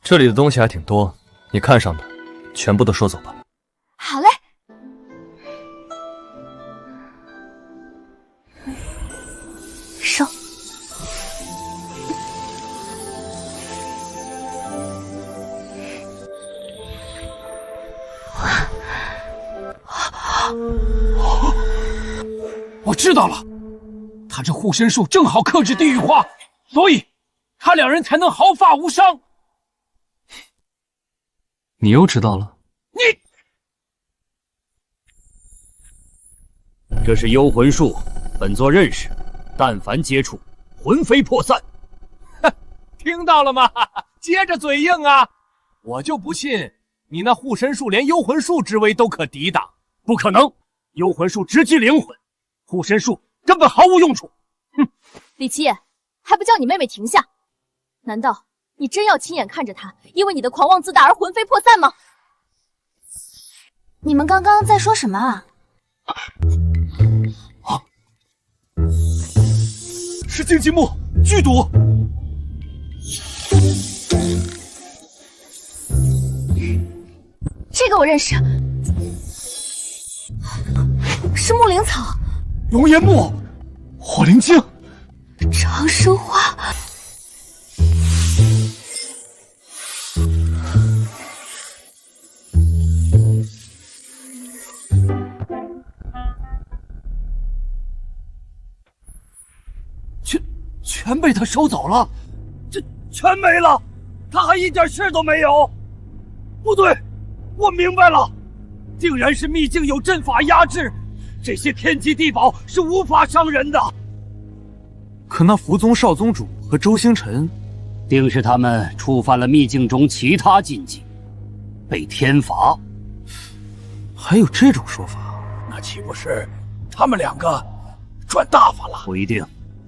这里的东西还挺多，你看上的全部都收走吧。
好嘞。
知道了，他这护身术正好克制地狱花，所以他两人才能毫发无伤。
你又知道了？
这是幽魂术，本座认识，但凡接触，魂飞魄散。
听到了吗？接着嘴硬啊！我就不信你那护身术连幽魂术之威都可抵挡。不可能，幽魂术直击灵魂，护身术根本毫无用处。
哼，李七夜，还不叫你妹妹停下？难道你真要亲眼看着她因为你的狂妄自大而魂飞魄散吗？
你们刚刚在说什么啊？
是荆棘木剧毒。
这个我认识，是木灵草、
龙岩木、火灵晶、
长生花。
全被他收走了，这全没了，他还一点事都没有。不对，我明白了，竟然是秘境有阵法压制，这些天机地宝是无法伤人的。
可那福宗少宗主和周星辰，
定是他们触犯了秘境中其他禁忌，被天罚。
还有这种说法？
那岂不是他们两个赚大发了？不一定。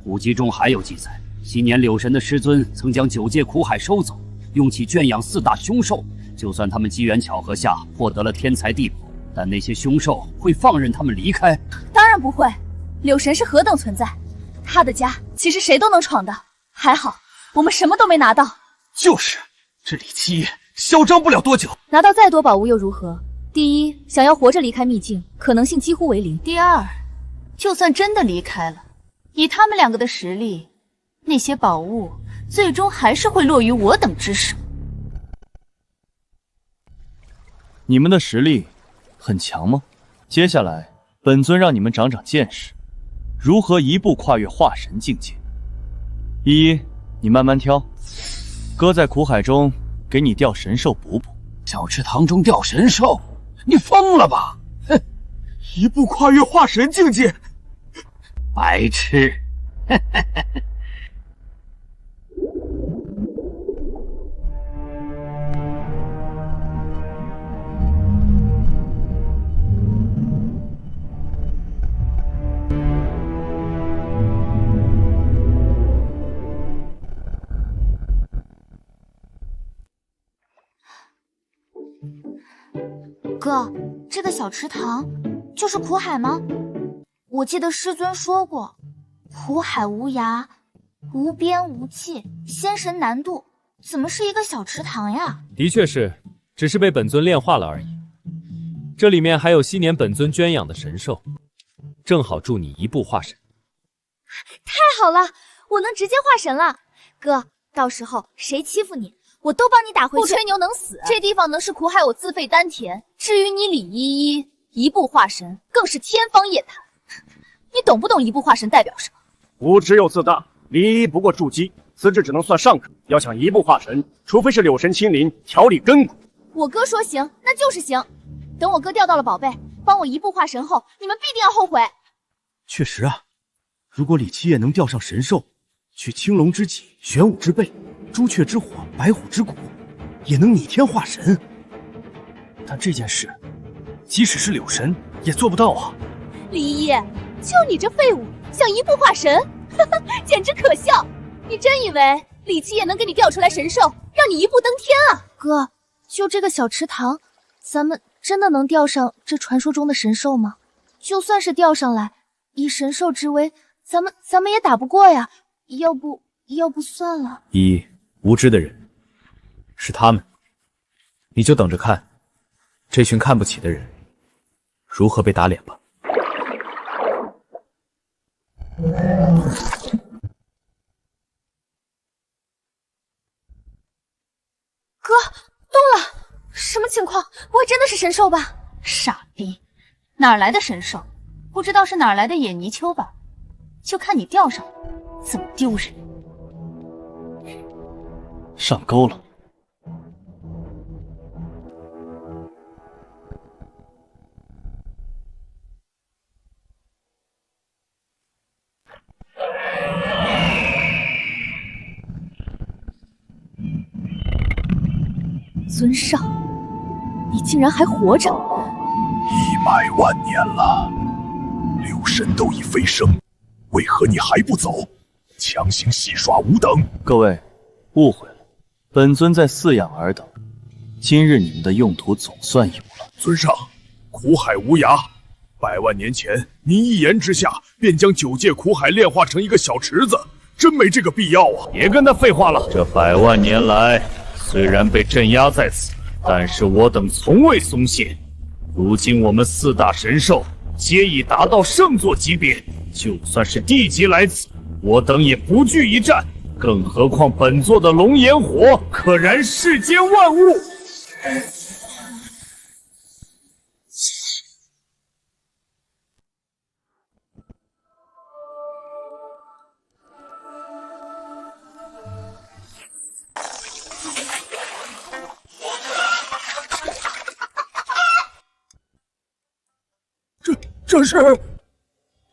古籍中还有记载，昔年柳神的师尊曾将9界苦海收走，用其圈养4大凶兽。就算他们机缘巧合下获得了天才地宝，但那些凶兽会放任他们离开？
当然不会。柳神是何等存在，他的家其实谁都能闯的。还好我们什么都没拿到。
就是，这李七夜嚣张不了多久。
拿到再多宝物又如何？第一，想要活着离开秘境，可能性几乎为零。
第二，就算真的离开了，以他们两个的实力，那些宝物最终还是会落于我等之手。
你们的实力很强吗？接下来，本尊让你们长长见识，如何一步跨越化神境界。依依，你慢慢挑，哥在苦海中给你钓神兽补补。
小池塘中钓神兽？你疯了吧！哼，
一步跨越化神境界。
白痴！
哥，这个小池塘就是苦海吗？我记得师尊说过，苦海无涯，无边无际，仙神难渡，怎么是一个小池塘呀？
的确是，只是被本尊炼化了而已。这里面还有昔年本尊圈养的神兽，正好助你一步化神。
太好了，我能直接化神了。哥，到时候谁欺负你，我都帮你打回去。
不吹牛能死，这地方能是苦海，我自费丹田。至于你李依依一步化神，更是天方夜谭。你懂不懂一步化神代表什么？
无知又自大，李依不过筑基，此志只能算上客。要想一步化神，除非是柳神亲临调理根骨。
我哥说行，那就是行。等我哥钓到了宝贝，帮我一步化神后，你们必定要后悔。
确实啊，如果李七夜能钓上神兽，取青龙之脊、玄武之背、朱雀之火、白虎之骨，也能逆天化神。但这件事，即使是柳神也做不到啊！
李依依，就你这废物，想一步化神，简直可笑！你真以为李七夜能给你钓出来神兽，让你一步登天啊？
哥，就这个小池塘，咱们真的能钓上这传说中的神兽吗？就算是钓上来，以神兽之威，咱们也打不过呀。要不算了。
依依，无知的人是他们，你就等着看这群看不起的人如何被打脸吧。
哥，动了！什么情况？不会真的是神兽吧？傻逼，哪来的神兽？不知道是哪来的野泥鳅吧？就看你钓上了，怎么丢人！
上钩了。
尊上，你竟然还活着
！100万年了，六神都已飞升，为何你还不走？强行戏耍吾等！
各位，误会了，本尊在饲养尔等。今日你们的用途总算有了。
尊上，苦海无涯，100万年前您一言之下便将9界苦海炼化成一个小池子，真没这个必要啊！
别跟他废话了，这100万年来。虽然被镇压在此，但是我等从未松懈。如今我们4大神兽皆已达到圣座级别，就算是地级来此，我等也不惧一战。更何况本座的龙炎火可燃世间万物。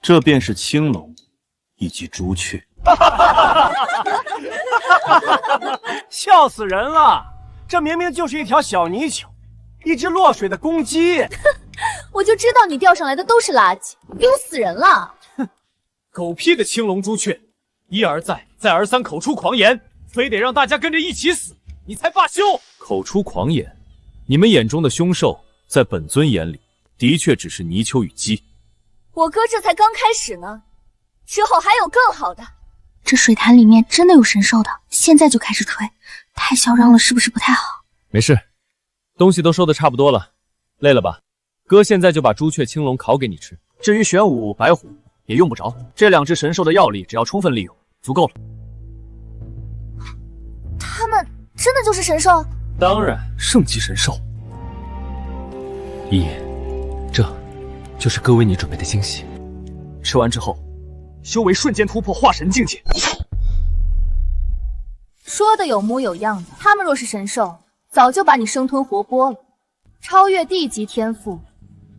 这便是青龙以及朱雀。
笑死人了！这明明就是一条小泥鳅，一只落水的公鸡。
我就知道你钓上来的都是垃圾，丢死人了！
狗屁的青龙朱雀，一而再，再而三口出狂言，非得让大家跟着一起死，你才罢休！口出狂言，你们眼中的凶兽，在本尊眼里，的确只是泥鳅与鸡。
我哥这才刚开始呢，之后还有更好的。
这水潭里面真的有神兽的，现在就开始吹，太嚣张了，是不是不太好？
没事，东西都收的差不多了，累了吧？哥现在就把朱雀、青龙烤给你吃。至于玄武、白虎也用不着，这2只神兽的药力只要充分利用，足够了。
他们真的就是神兽？
当然，圣级神兽。
一爷，这就是哥为你准备的惊喜。
吃完之后，修为瞬间突破化神境界。
说的有模有样的，他们若是神兽，早就把你生吞活剥了。超越地级天赋，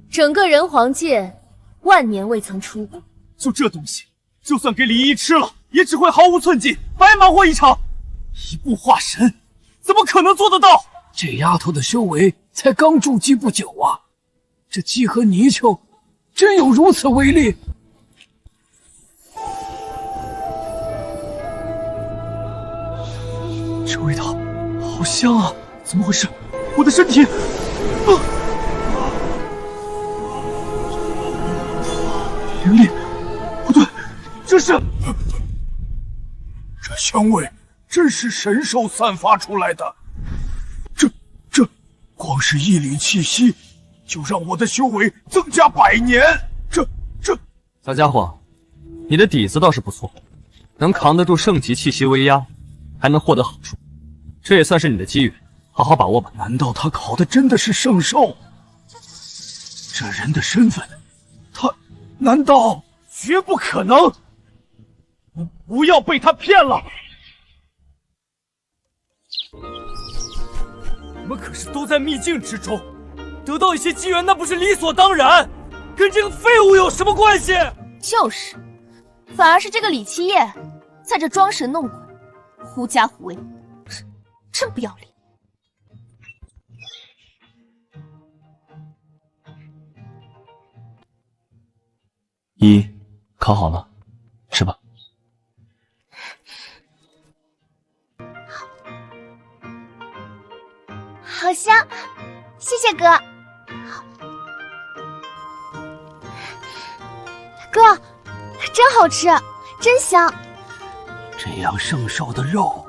整个人皇界万年未曾出过。
就这东西，就算给李依依吃了，也只会毫无寸进，白忙活一场。一步化神，怎么可能做得到？
这丫头的修为才刚筑基不久啊！这鸡和泥鳅真有如此威力？
这味道好香啊！怎么回事？我的身体……灵力不对，这是……
这香味真是神兽散发出来的。这光是一缕气息，就让我的修为增加100年。这
小家伙，你的底子倒是不错，能扛得住圣级气息威压，还能获得好处，这也算是你的机遇，好好把握吧。
难道他烤的真的是圣兽？这人的身份，他难道……
绝不可能！不要被他骗了！我们可是都在秘境之中，得到一些机缘，那不是理所当然？跟这个废物有什么关系？
就是，反而是这个李七夜在这装神弄鬼，狐假虎威，真不要脸。
烤好了，吃吧。
好香，谢谢哥。哥，真好吃，真香。
这样圣兽的肉，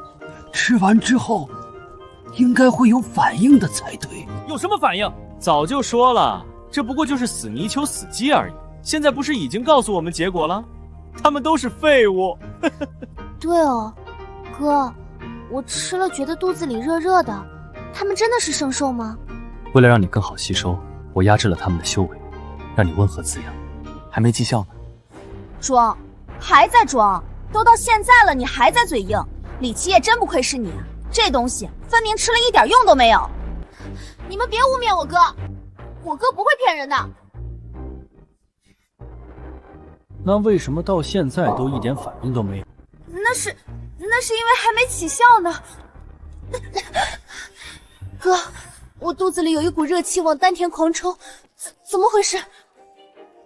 吃完之后应该会有反应的才对。
有什么反应？早就说了，这不过就是死泥鳅、死鸡而已。现在不是已经告诉我们结果了？他们都是废物。
对哦，哥，我吃了觉得肚子里热热的，他们真的是圣兽吗？
为了让你更好吸收，我压制了他们的修为，让你温和滋养。
还没绩效呢。
装，还在装，都到现在了，你还在嘴硬。李七夜真不愧是你，这东西分明吃了一点用都没有。你们别污蔑我哥，我哥不会骗人的。
那为什么到现在都一点反应都没有？
那是因为还没起效呢。哥，我肚子里有一股热气往丹田狂冲，怎么回事？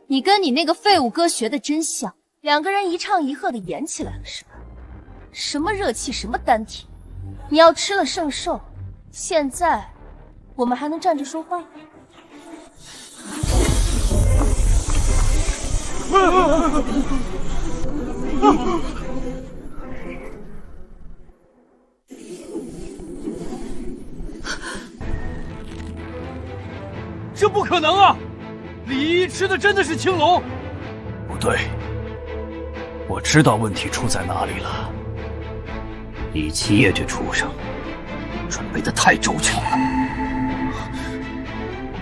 你跟你那个废物哥学的真像，两个人一唱一和的演起来了是吧？什么热气，什么丹田，你要吃了圣兽，现在我们还能站着说话吗？
这不可能啊！李依依吃的真的是青龙？
不对，我知道问题出在哪里了。李七夜这畜生准备的太周全了。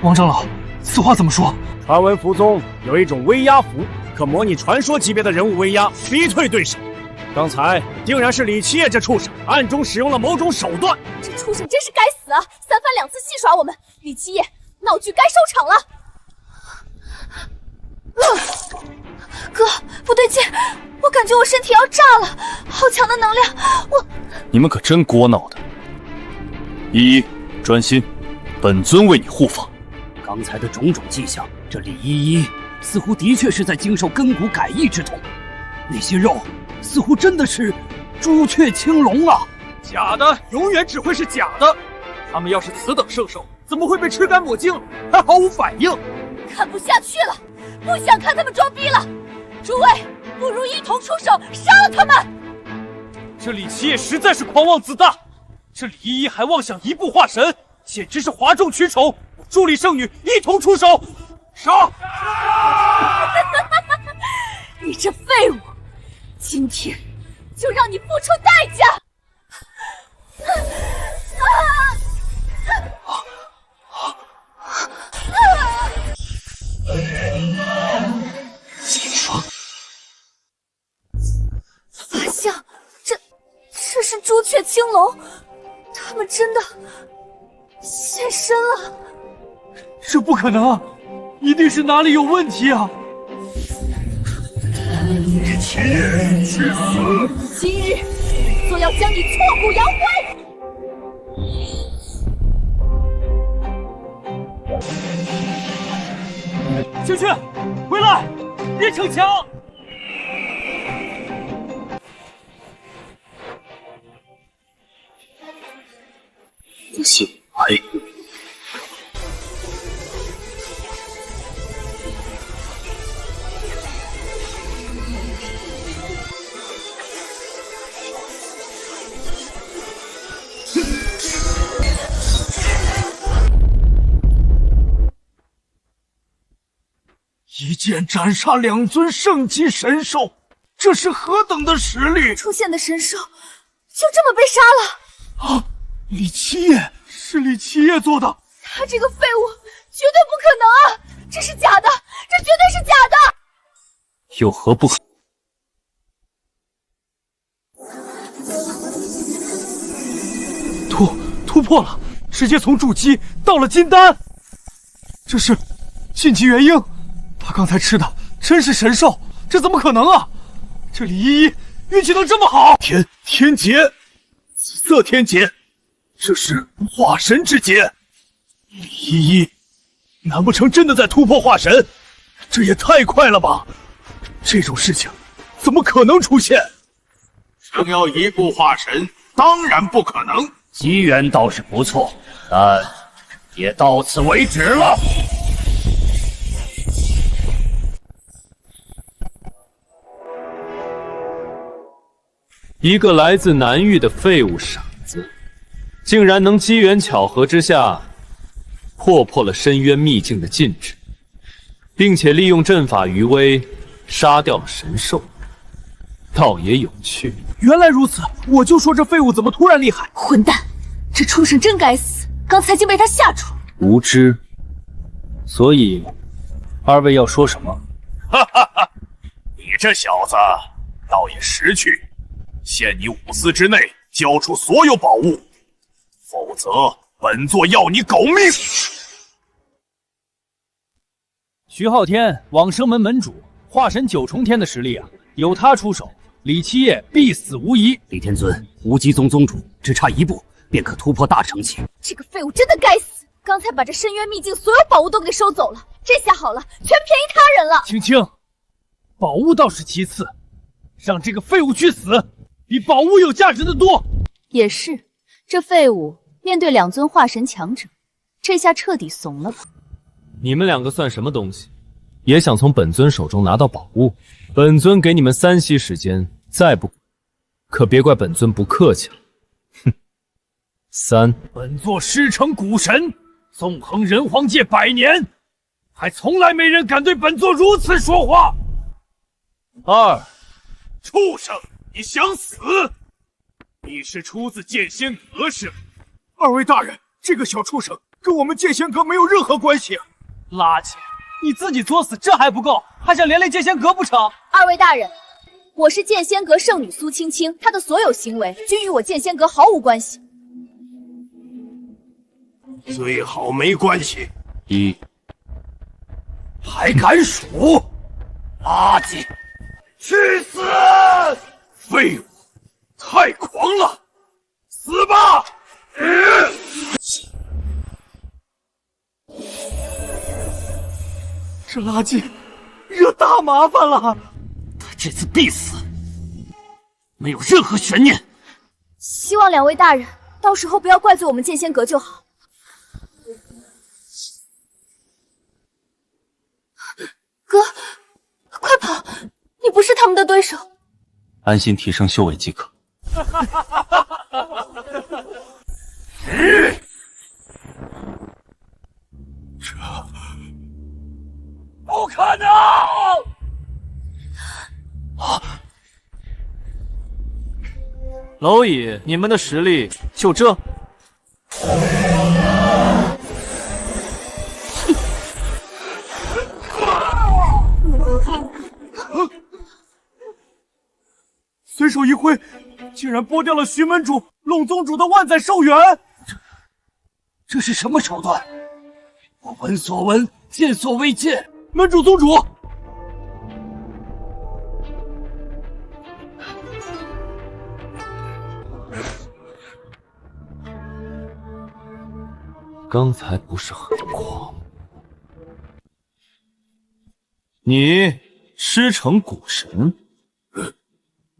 王长老，此话怎么说？
传闻符宗有一种威压符，可模拟传说级别的人物威压，逼退对手。刚才竟然是李七夜这畜生暗中使用了某种手段。
这畜生真是该死啊！三番两次戏耍我们，李七夜，闹剧该收场了。哥，不对劲，我感觉我身体要炸了，好强的能量，我……
你们可真锅闹的！依依，专心，本尊为你护法。
刚才的种种迹象，这李依依似乎的确是在经受根骨改易之痛，那些肉似乎真的是朱雀青龙啊！
假的永远只会是假的，他们要是此等圣兽，怎么会被吃干抹净，还毫无反应？
看不下去了，不想看他们装逼了，诸位，不如一同出手杀了他们！
这李七夜实在是狂妄自大，这李依依还妄想一步化神，简直是哗众取宠！助力圣女一同出手，杀！
你这废物，今天就让你付出代价！法相，这是朱雀青龙，他们真的现身了。
这不可能啊，一定是哪里有问题啊！
李七夜去死！
今日就要将你挫骨扬灰！
青雀，回来，别逞强！
醒来！
一剑斩杀2尊圣级神兽，这是何等的实力！
出现的神兽就这么被杀了？
啊！李七夜，是李七夜做的！
他这个废物绝对不可能啊！这是假的，这绝对是假的！
有何不可？
突破了，直接从筑基到了金丹。这是晋级元婴，他刚才吃的真是神兽，这怎么可能啊？这李依依运气能这么好？
天劫，紫色天劫，这是化神之劫。李依依，难不成真的在突破化神？这也太快了吧！这种事情怎么可能出现？
想要一步化神，当然不可能。
机缘倒是不错，但也到此为止了。
一个来自南域的废物傻子，竟然能机缘巧合之下破了深渊秘境的禁制，并且利用阵法余威杀掉了神兽，倒也有趣。
原来如此，我就说这废物怎么突然厉害！
混蛋，这畜生真该死，刚才竟被他吓住。
无知。所以，二位要说什么？
哈哈哈！你这小子倒也识趣，限你5丝之内交出所有宝物，否则本座要你狗命！
徐浩天，往生门门主，化神9重天的实力啊，有他出手，李七夜必死无疑。
李天尊，无极宗宗主只差1步便可突破大成期。
这个废物真的该死！刚才把这深渊秘境所有宝物都给收走了，这下好了，全便宜他人了。
青青，宝物倒是其次，让这个废物去死，比宝物有价值的多。
也是，这废物面对2尊化神强者，这下彻底怂了吧？
你们2个算什么东西？也想从本尊手中拿到宝物？本尊给你们3息时间，再不，可别怪本尊不客气了。哼！3，
本座师承古神，纵横人皇界100年，还从来没人敢对本座如此说话。
2，
畜生，你想死？你是出自剑仙阁是吗
？2位大人，这个小畜生跟我们剑仙阁没有任何关系。
垃圾！你自己作死，这还不够，还想连累剑仙阁不成
？2位大人，我是剑仙阁圣女苏青青，她的所有行为均与我剑仙阁毫无关系。
最好没关系。
1，
还敢数？垃圾！去死！废物！太狂了！死吧！
这垃圾惹大麻烦了，
他这次必死，没有任何悬念。
希望2位大人到时候不要怪罪我们剑仙阁就好。哥，快跑！你不是他们的对手。
安心提升修为即可。
不可能！
蝼蚁，你们的实力就这？
随手一挥，竟然剥掉了徐门主、龙宗主的万载寿元。
这是什么手段？我闻所闻，见所未见。
门主、宗主，
刚才不是很狂？
你师承古神，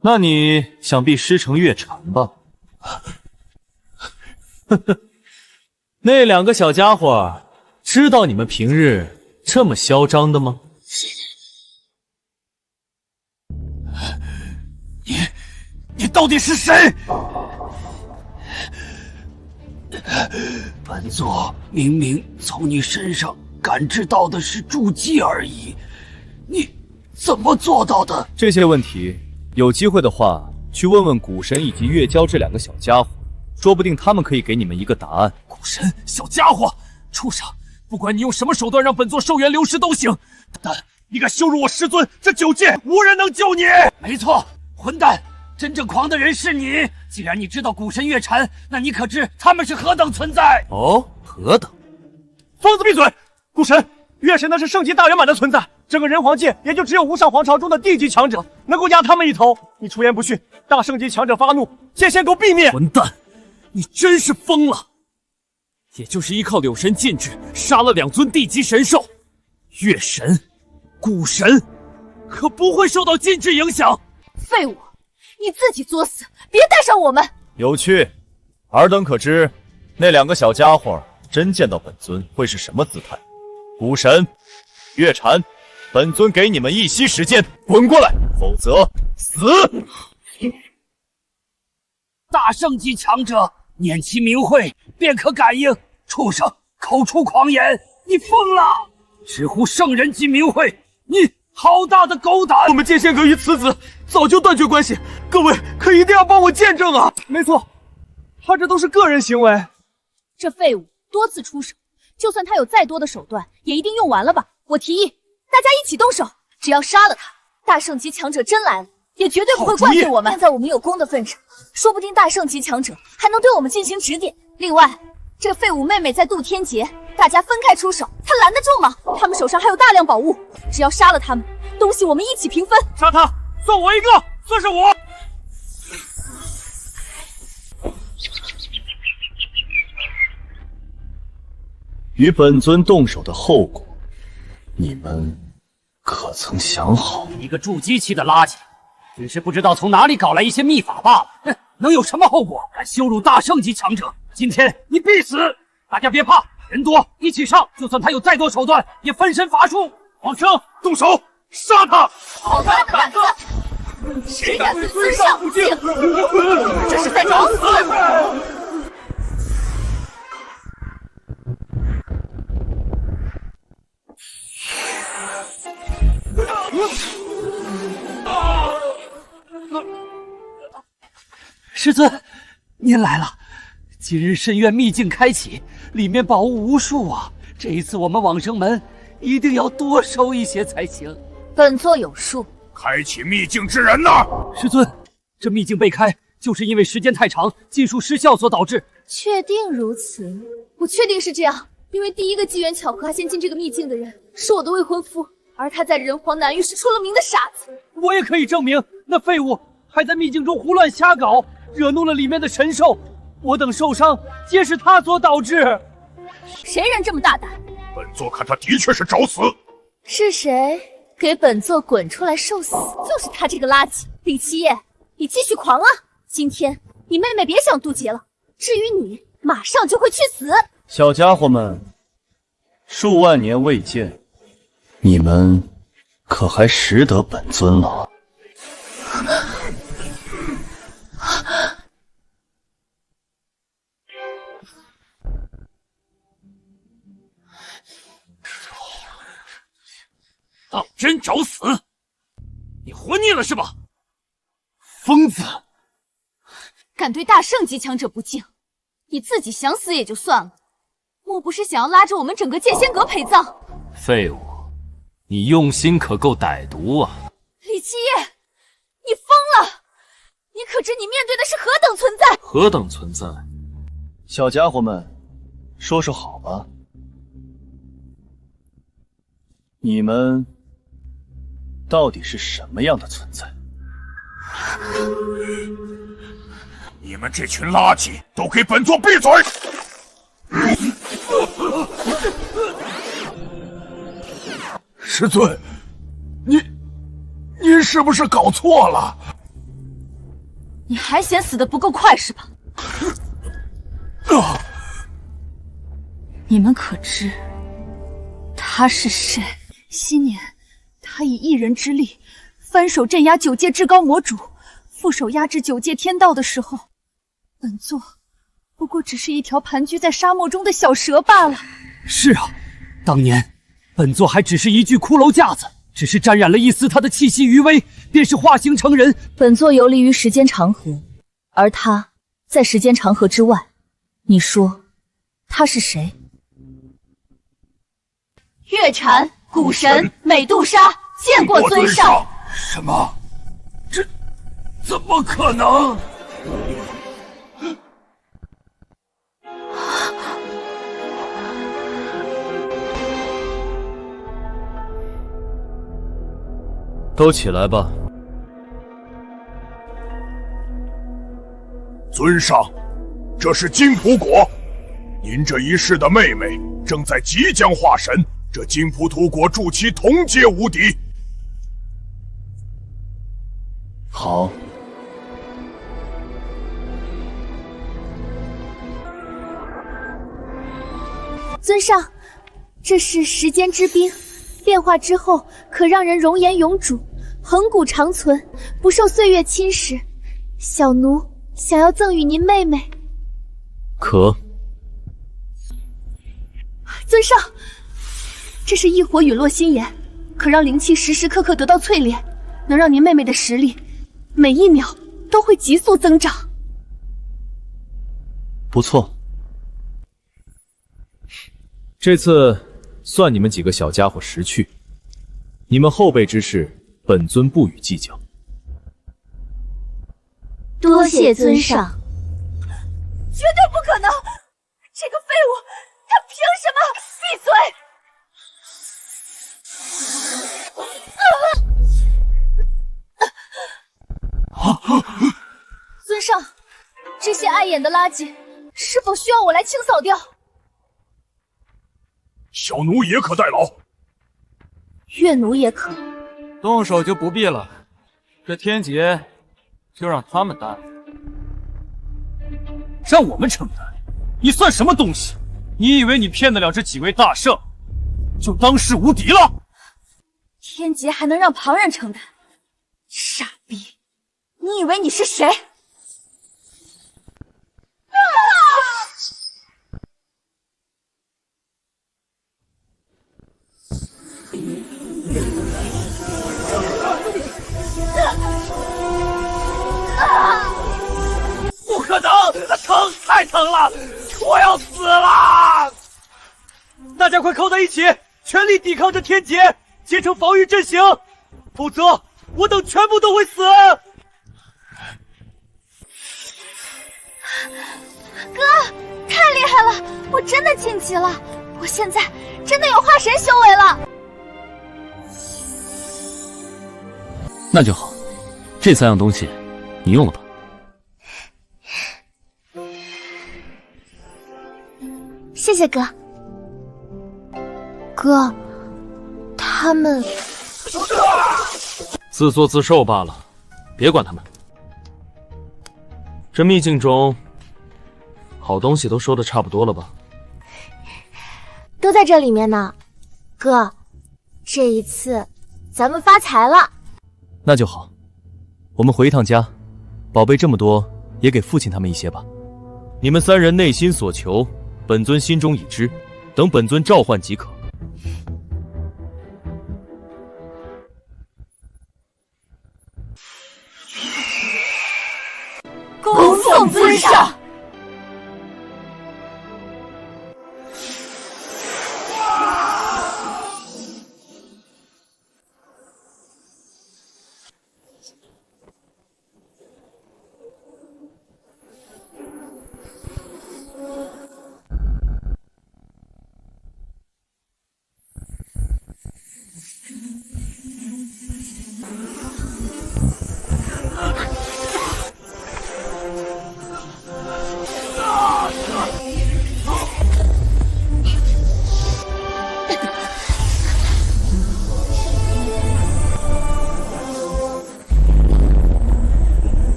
那你想必师承月禅吧？呵呵，那2个小家伙知道你们平日这么嚣张的吗？
你到底是谁？
本座明明从你身上感知到的是筑基而已，你怎么做到的？
这些问题有机会的话，去问问古神以及月娇这2个小家伙，说不定他们可以给你们一个答案。
古神，小家伙，畜生！不管你用什么手段让本座寿元流失都行，但你敢羞辱我师尊，这9界无人能救你！
没错，混蛋！真正狂的人是你。既然你知道古神月禅，那你可知他们是何等存在？
哦，何等？
疯子闭嘴！古神，月神那是圣级大圆满的存在，整个人皇界也就只有无上皇朝中的地级强者能够压他们一头。你出言不逊，大圣级强者发怒，剑仙阁必灭！
混蛋，你真是疯了！也就是依靠柳神禁制杀了2尊地级神兽，月神、古神可不会受到禁制影响。
废物，你自己作死，别带上我们。
有趣，尔等可知那2个小家伙真见到本尊会是什么姿态？古神、月禅，本尊给你们1息时间，滚过来，否则死！
大圣级强者，念其名讳便可感应。畜生，口出狂言，你疯了！直呼圣人级名讳，你好大的狗胆！
我们剑仙阁与此子早就断绝关系，各位可一定要帮我见证啊！没错，他这都是个人行为。
这废物多次出手，就算他有再多的手段，也一定用完了吧？我提议，大家一起动手，只要杀了他，大圣级强者真来了，也绝对不会怪罪我们。看在我们有功的份上，说不定大圣级强者还能对我们进行指点。另外，这废物妹妹在渡天劫，大家分开出手，她拦得住吗？他们手上还有大量宝物，只要杀了他们，东西我们一起平分。
杀他，算我一个，算是我。
与本尊动手的后果，你们可曾想好？
一个筑基期的垃圾，只是不知道从哪里搞来一些秘法罢了。哼，能有什么后果？敢羞辱大圣级强者，今天你必死！大家别怕，人多一起上，就算他有再多手段，也分身乏术。
皇上，动手，杀他！
好大的胆子！谁敢对尊上不敬？这是在找死！
师尊，您来了。今日深渊秘境开启，里面宝物无数啊！这一次我们往生门一定要多收一些才行。
本座有数。
开启秘境之人呢？
师尊，这秘境被开，就是因为时间太长，技术失效所导致。
确定如此？我确定是这样，因为第一个机缘巧合发现进这个秘境的人是我的未婚夫，而他在人皇南域是出了名的傻子。
我也可以证明，那废物还在秘境中胡乱瞎搞，惹怒了里面的神兽。我等受伤，皆是他所导致。
谁人这么大胆？
本座看他的确是找死。
是谁？给本座滚出来受死！
就是他这个垃圾。李七夜，你继续狂啊！今天你妹妹别想渡劫了，至于你，马上就会去死。
小家伙们，数万年未见，你们可还识得本尊了？
当真找死？你活腻了是吧？
疯子！
敢对大圣级强者不敬，你自己想死也就算了，莫不是想要拉着我们整个剑仙阁陪葬？
废物，你用心可够歹毒啊！
李七夜，你疯了！你可知你面对的是何等存在？
何等存在？
小家伙们，说说好吧，你们到底是什么样的存在？
你们这群垃圾，都给本座闭嘴！
师尊，您是不是搞错了？
你还嫌死得不够快是吧？你们可知他是谁？
昔年他以一人之力翻手镇压9阶至高魔主，副手压制9阶天道的时候，本座不过只是一条盘踞在沙漠中的小蛇罢了。
是啊，当年本座还只是一具骷髅架子，只是沾染了一丝他的气息余威，便是化形成人。
本座游离于时间长河，而他在时间长河之外。你说他是谁？月禅，古神，美杜莎，见过尊上。
什么？这怎么可能？
都起来吧。
尊上，这是金蒲果，您这一世的妹妹正在即将化神，这金蒲土果助其同阶无敌。
好。
尊上，这是时间之冰，炼化之后可让人容颜永驻，恒古长存，不受岁月侵蚀。小奴想要赠与您妹妹。
可。
尊上，这是异火陨落心炎，可让灵气时时刻刻得到淬炼，能让您妹妹的实力每一秒都会急速增长。
不错。
这次算你们几个小家伙识趣。你们后辈之事，本尊不予计较。
多谢尊上。
绝对不可能！这个废物，他凭什么？闭嘴！尊上，这些碍眼的垃圾，是否需要我来清扫掉？
小奴也可代劳。
岳奴也可。
动手就不必了，这天劫就让他们担。
让我们承担？你算什么东西？你以为你骗得了这几位大圣，就当世无敌了？
天劫还能让旁人承担？傻逼！你以为你是谁？
不可能，疼，太疼了，我要死了！
大家快靠在一起，全力抵抗这天劫，结成防御阵型，否则我等全部都会死！
哥，太厉害了！我真的晋级了，我现在真的有化神修为了。
那就好，这3样东西你用了吧。
谢谢哥。
哥，他们
自作自受罢了，别管他们。这秘境中，好东西都收的差不多了吧？
都在这里面呢。哥，这一次咱们发财了。
那就好，我们回一趟家，宝贝这么多，也给父亲他们一些吧。你们3人内心所求，本尊心中已知，等本尊召唤即可。
恭送尊上。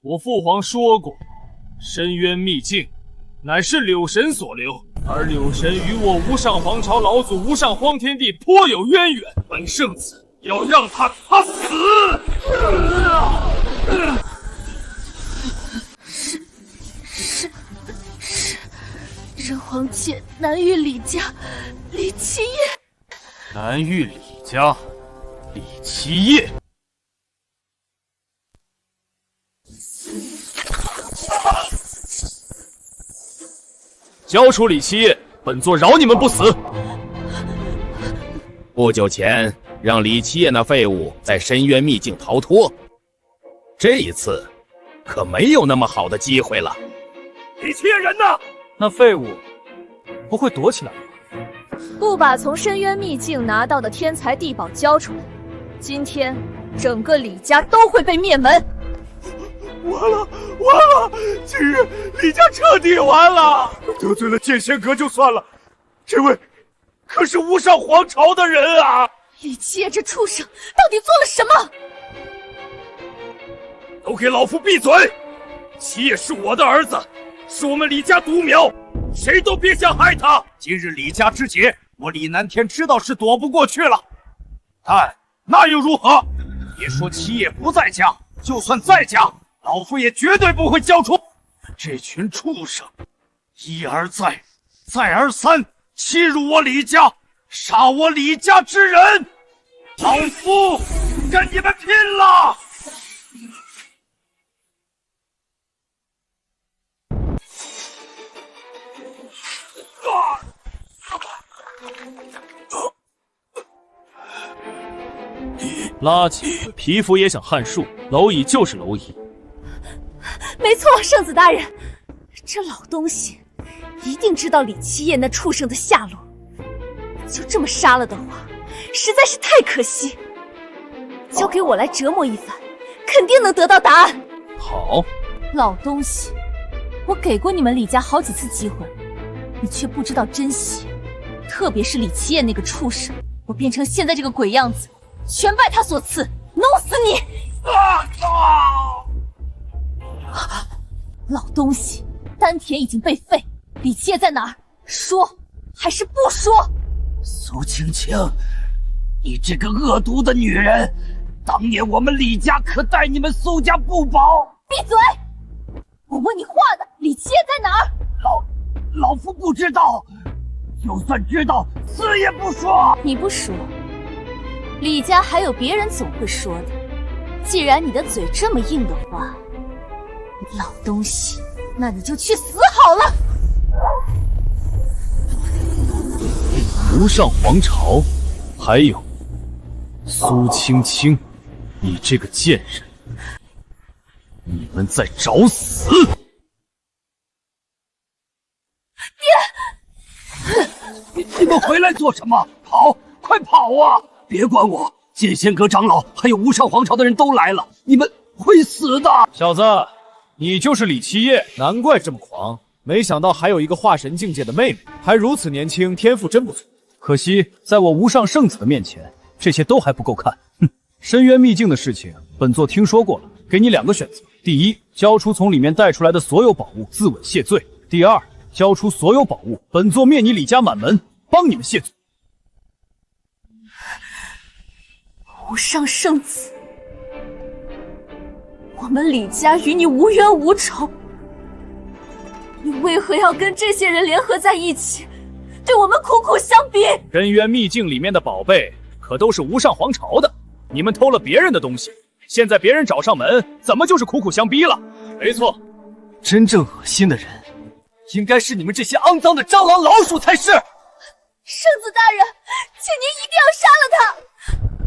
我父皇说过，深渊秘境乃是柳神所留，而柳神与我无上皇朝老祖无上荒天帝颇有渊源。本圣子要让他死！
是人皇界南域李家李七夜。
南域李家李七夜。交出李七夜，本座饶你们不死。
不久前让李七夜那废物在深渊秘境逃脱，这一次可没有那么好的机会了。
李七夜人呢？
那废物不会躲起来吧？
不把从深渊秘境拿到的天材地宝交出来，今天整个李家都会被灭门。
完了，今日李家彻底完了。得罪了剑仙阁就算了，这位可是无上皇朝的人啊！
李七夜这畜生到底做了什么？
都给老夫闭嘴！七夜是我的儿子，是我们李家独苗，谁都别想害他。今日李家之劫，我李南天知道是躲不过去了，但那又如何？别说七夜不在家，就算在家，老夫也绝对不会交出这群畜生！一而再，再而三欺辱我李家，杀我李家之人，老夫跟你们拼了！
垃圾，皮肤也想撼树，蝼蚁就是蝼蚁。
没错，圣子大人，这老东西一定知道李七夜那畜生的下落。就这么杀了的话，实在是太可惜。交给我来折磨一番，肯定能得到答案。
好，
老东西，我给过你们李家好几次机会，你却不知道珍惜。特别是李七夜那个畜生，我变成现在这个鬼样子，全拜他所赐，弄死你！老东西，丹田已经被废，李七夜在哪儿？说还是不说？
苏青青，你这个恶毒的女人，当年我们李家可待你们苏家不薄。
闭嘴！我问你话呢，李七夜在哪儿？
老夫不知道，就算知道，死也不说。
你不说，李家还有别人总会说的。既然你的嘴这么硬的话，老东西，那你就去死好了。
无上皇朝，还有苏青青，你这个贱人，你们在找死！
爹，你们回来做什么？跑，快跑啊！别管我，剑仙阁长老还有无上皇朝的人都来了，你们会死的！
小子，你就是李七夜，难怪这么狂。没想到还有一个化神境界的妹妹，还如此年轻，天赋真不错。可惜在我无上圣子的面前，这些都还不够看。哼，深渊秘境的事情，本座听说过了，给你2个选择：第一，交出从里面带出来的所有宝物，自刎谢罪；第二，交出所有宝物，本座灭你李家满门，帮你们谢罪。
无上圣子，我们李家与你无冤无仇，你为何要跟这些人联合在一起，对我们苦苦相逼？
深渊秘境里面的宝贝可都是无上皇朝的，你们偷了别人的东西，现在别人找上门，怎么就是苦苦相逼了？没错，
真正恶心的人，应该是你们这些肮脏的蟑螂老鼠才是。
圣子大人，请您一定要杀了他！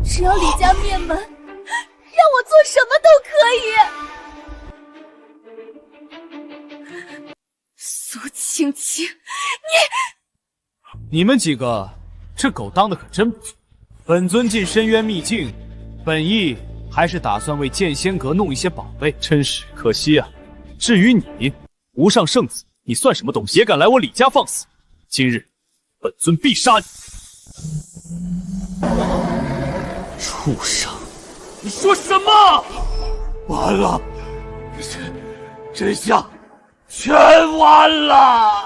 只要李家灭门，让我做什么都可以。苏青青，
你们几个，这狗当的可真不错。本尊进深渊秘境，本意还是打算为剑仙阁弄一些宝贝，真是可惜啊。至于你，无上圣子，你算什么东西，也敢来我李家放肆？今日，本尊必杀你！畜生！
你说什么？完了，这下全完了！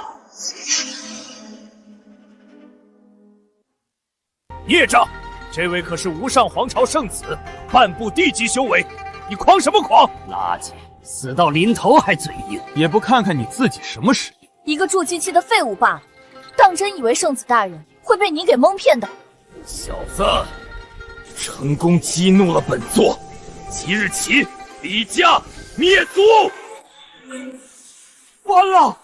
孽障！这位可是无上皇朝圣子，半步地级修为，你狂什么狂？
垃圾，死到临头还嘴硬，
也不看看你自己什么实力。
一个助机器的废物罢了，当真以为圣子大人会被你给蒙骗的？
小子，成功激怒了本座，即日起李家灭族！
完了，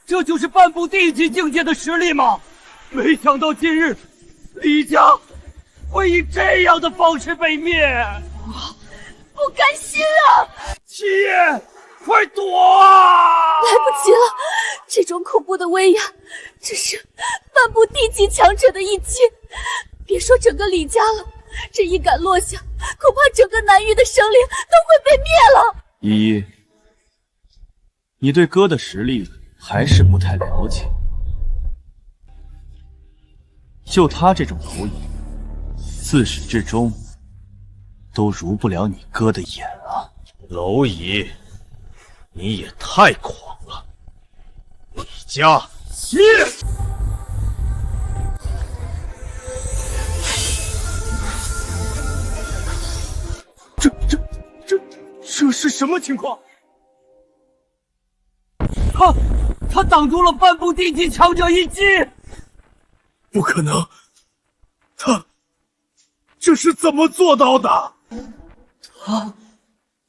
这就是半步地级境界的实力吗？没想到今日李家会以这样的方式被灭，
不甘心啊！
七爷，快躲啊！
来不及了，这种恐怖的威压，只是半步地级强者的一击。别说整个李家了，这一杆落下，恐怕整个南域的生灵都会被灭了。
依依，你对哥的实力还是不太了解。就他这种蝼蚁，自始至终都入不了你哥的眼啊！
蝼蚁，你也太狂了！李家灭！
这是什么情况？
他挡住了半步地级强者一击！
不可能，他这是怎么做到的？
他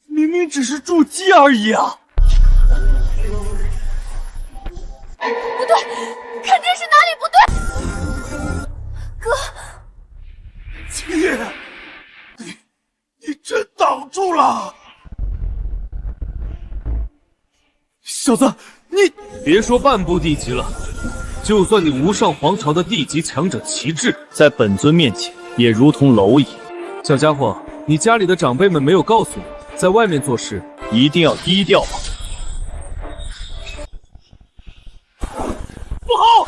明明只是筑基而已啊！
不对，肯定是哪里不对！
小子，你
别说半步地级了，就算你无上皇朝的地级强者旗帜，
在本尊面前也如同蝼蚁。
小家伙，你家里的长辈们没有告诉你，在外面做事
一定要低调吗？
不好！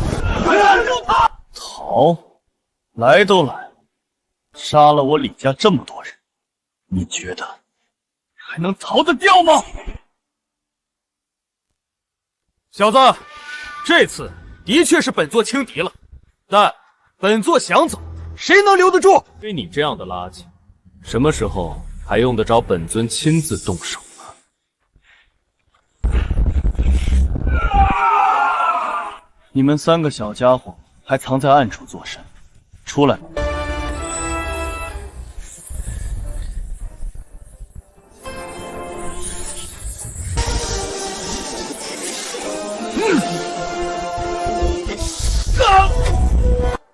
拦住他！
逃？来都来了，杀了我李家这么多人，你觉得还能逃得掉吗？
小子，这次的确是本座轻敌了，但本座想走，谁能留得住？
对你这样的垃圾，什么时候还用得着本尊亲自动手呢？
你们3个小家伙还藏在暗处作甚？出来！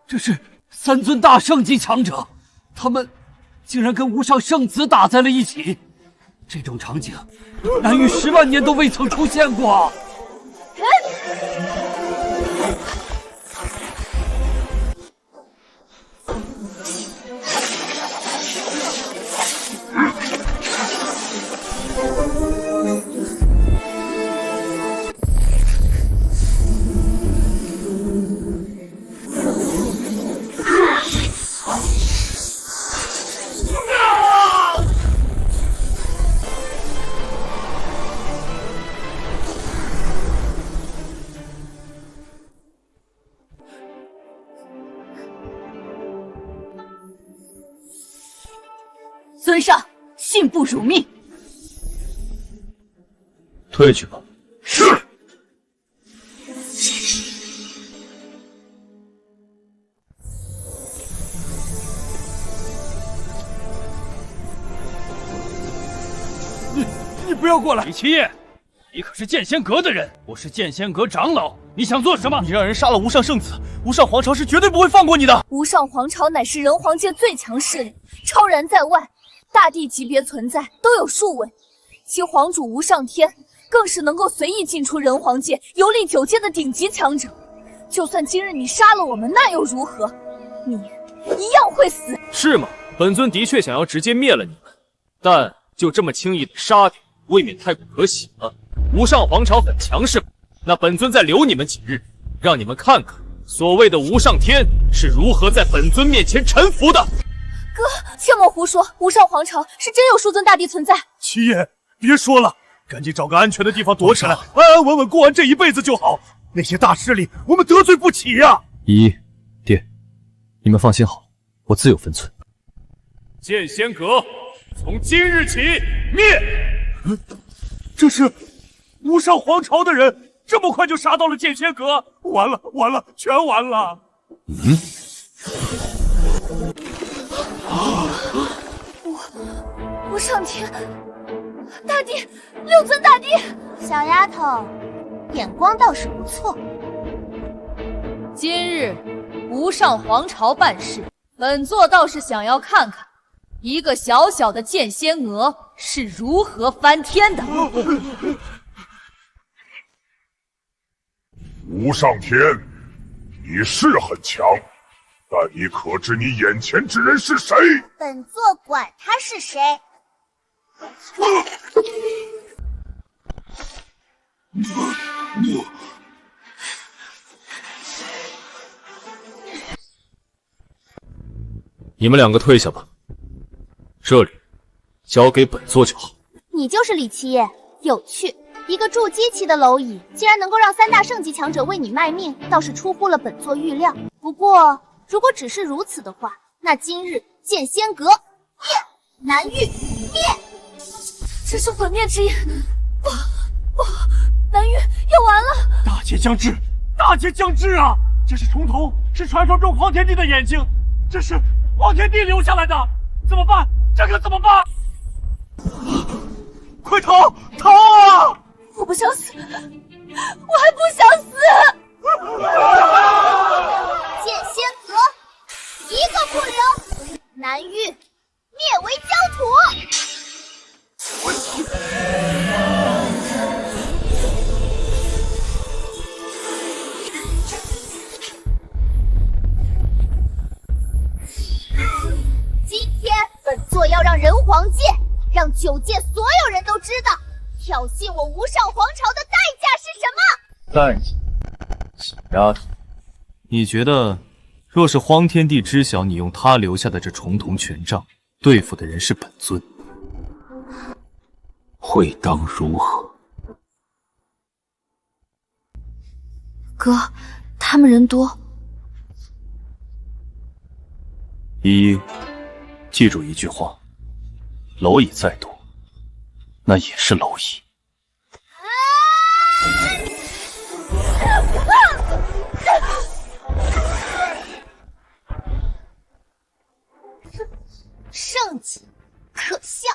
这是3尊大圣级强者，他们竟然跟无上圣子打在了一起，这种场景，南域10万年都未曾出现过。
尊上，信不辱命。
退去吧。
是。
你不要过来！李七夜，你可是剑仙阁的人，我是剑仙阁长老，你想做什么？
你让人杀了无上圣子，无上皇朝是绝对不会放过你的。
无上皇朝乃是人皇界最强势力，超然在外，大帝级别存在都有数位，其皇主无上天更是能够随意进出人皇界，游历9界的顶级强者。就算今日你杀了我们，那又如何？你一样会死。
是吗？本尊的确想要直接灭了你们，但就这么轻易的杀掉，未免太过可喜了。无上皇朝很强势，那本尊再留你们几日，让你们看看所谓的无上天是如何在本尊面前臣服的。
哥，切莫胡说，无上皇朝是真有数尊大帝存在。
七爷，别说了，赶紧找个安全的地方躲起来，安安稳稳过完这一辈子就好。那些大势力，我们得罪不起呀。
姨爹，你们放心好了，我自有分寸。
剑仙阁从今日起灭。
这是无上皇朝的人，这么快就杀到了剑仙阁，完了完了，全完了。
无上天大帝，6尊大帝。
小丫头，眼光倒是不错。
今日无上皇朝办事，本座倒是想要看看一个小小的剑仙娥是如何翻天的。
无上天，你是很强，但你可知你眼前之人是谁？
本座管他是谁。
你们2个退下吧，这里交给本座就好。
你就是李七夜，有趣。一个筑基期的蝼蚁，竟然能够让3大圣级强者为你卖命，倒是出乎了本座预料。不过，如果只是如此的话，那今日剑仙阁灭，南域灭。
这是毁灭之眼，不，南域要完了！
大劫将至，大劫将至啊！这是重瞳，是传说中黄天帝的眼睛，这是黄天帝留下来的，怎么办？这可怎么办？快逃！逃啊！
我不想死，我还不想死！
剑仙阁一个不留，南域灭为焦土。皇戒，让九界所有人都知道，挑衅我无上皇朝的代价是什么。
代价？小丫头，
你觉得，若是荒天帝知晓你用他留下的这重瞳权杖对付的人是本尊，会当如何？
哥，他们人多。
依依，记住一句话：蝼蚁再多，那也是蝼蚁。
圣洁，可笑！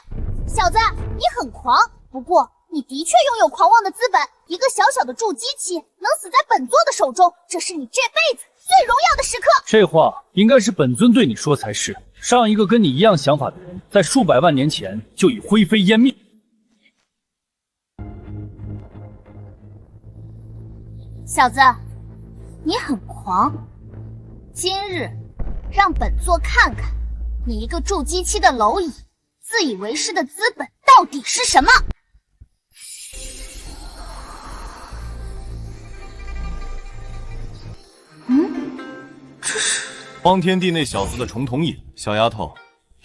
小子，你很狂，不过你的确拥有狂妄的资本。一个小小的筑基期能死在本座的手中，这是你这辈子最荣耀的时刻。
这话应该是本尊对你说才是。上一个跟你一样想法的人，在数百万年前就已灰飞烟灭。
小子，你很狂。今日让本座看看，你一个筑基期的蝼蚁，自以为是的资本到底是什么？
这是荒天帝那小子的重瞳眼。小丫头，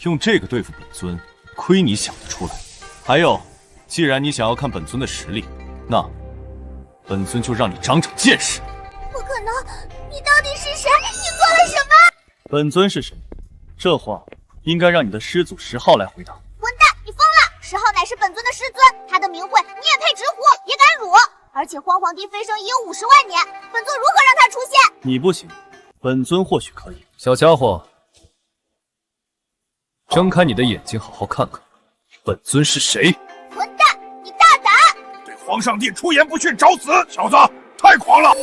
用这个对付本尊，亏你想得出来。还有，既然你想要看本尊的实力，那本尊就让你长长见识。
不可能！你到底是谁？你做了什么？
本尊是谁？这话应该让你的师祖10号来回答。
混蛋！你疯了！10号乃是本尊的师尊，他的名讳你也配直呼，也敢辱！而且荒皇帝飞升已有50万年，本尊如何让他出现？
你不行，本尊或许可以。
小家伙，睁开你的眼睛，好好看看，本尊是谁！
混蛋！你大胆！
对皇上帝出言不逊，找死！小子，太狂了！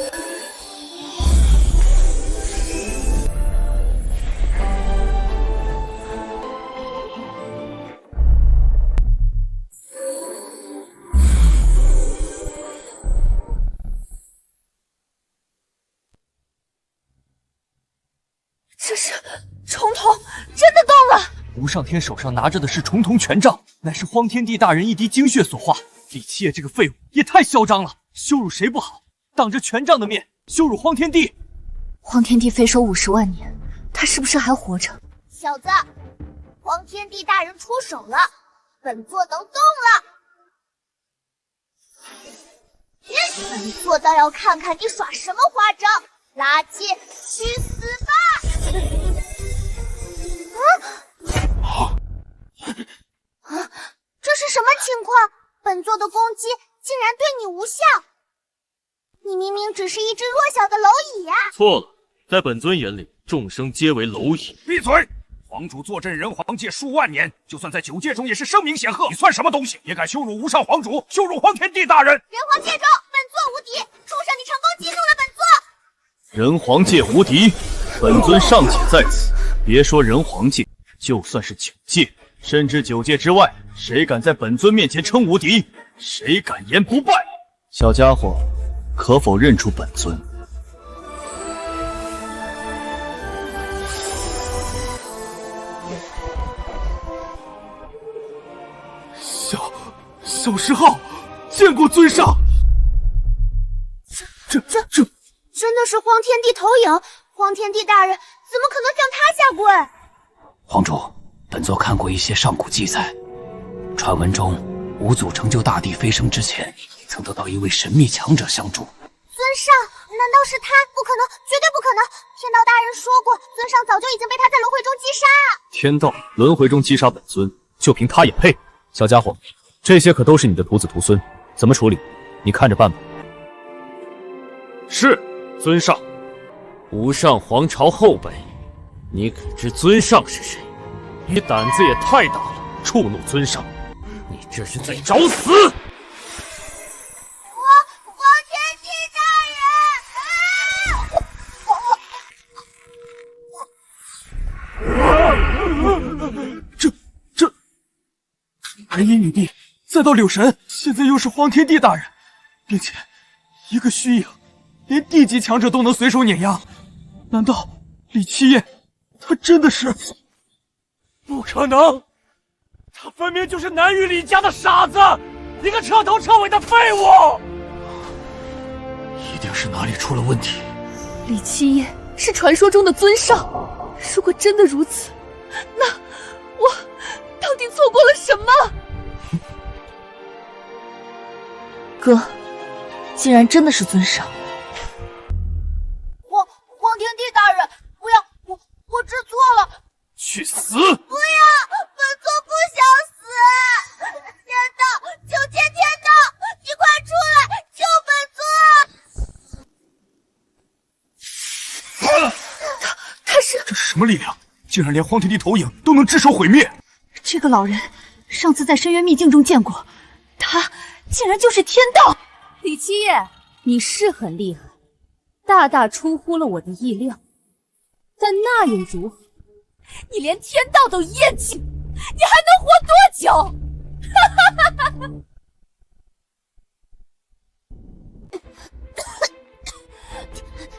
这是重瞳真的动了！
无上天手上拿着的是重瞳权杖，乃是荒天帝大人一滴精血所化。李七夜这个废物也太嚣张了，羞辱谁不好，当着权杖的面羞辱荒天帝。
荒天帝飞收50万年，他是不是还活着？
小子，荒天帝大人出手了，本座能动了。本座倒要看看你耍什么花招！垃圾，去死吧！这是什么情况？本座的攻击竟然对你无效！你明明只是一只弱小的蝼蚁呀！
错了，在本尊眼里，众生皆为蝼蚁。
闭嘴！皇主坐镇人皇界数万年，就算在9界中也是声名显赫。你算什么东西？也敢羞辱无上皇主，羞辱荒天帝大人！
人皇界中，本座无敌！畜生，你成功激怒了本座！
人皇界无敌，本尊尚且在此。别说人皇界，就算是9界，甚至9界之外，谁敢在本尊面前称无敌？谁敢言不败？小家伙，可否认出本尊？
小10号见过尊上。这
真的是荒天帝投影！荒天帝大人怎么可能向他下跪？
皇主，本座看过一些上古记载，传闻中五祖成就大帝飞升之前，曾得到一位神秘强者相助。
尊上，难道是他？不可能，绝对不可能！天道大人说过，尊上早就已经被他在轮回中击杀了。
天道轮回中击杀本尊，就凭他也配？小家伙，这些可都是你的徒子徒孙，怎么处理？你看着办吧。
是，尊上。无上皇朝后辈，你可知尊上是谁？你胆子也太大了，触怒尊上，你这是在找死！
荒天帝大人！
这，白衣女帝，再到柳神，现在又是荒天帝大人，并且一个虚影，连地级强者都能随手碾压。难道李七夜他真的是？
不可能！
他分明就是南域李家的傻子，一个彻头彻尾的废物。
一定是哪里出了问题。
李七夜是传说中的尊上，如果真的如此，那我到底错过了什么？
哥，竟然真的是尊上。
皇天帝大人，不要，我知错了。
去死！
不要，本座不想死！天道，求见天道，你快出来救本座！
他是
这是什么力量？竟然连荒天帝投影都能只手毁灭！
这个老人，上次在深渊秘境中见过，他竟然就是天道！
李七夜，你是很厉害，大大出乎了我的意料，但那又如何？你连天道都厌弃，你还能活多久？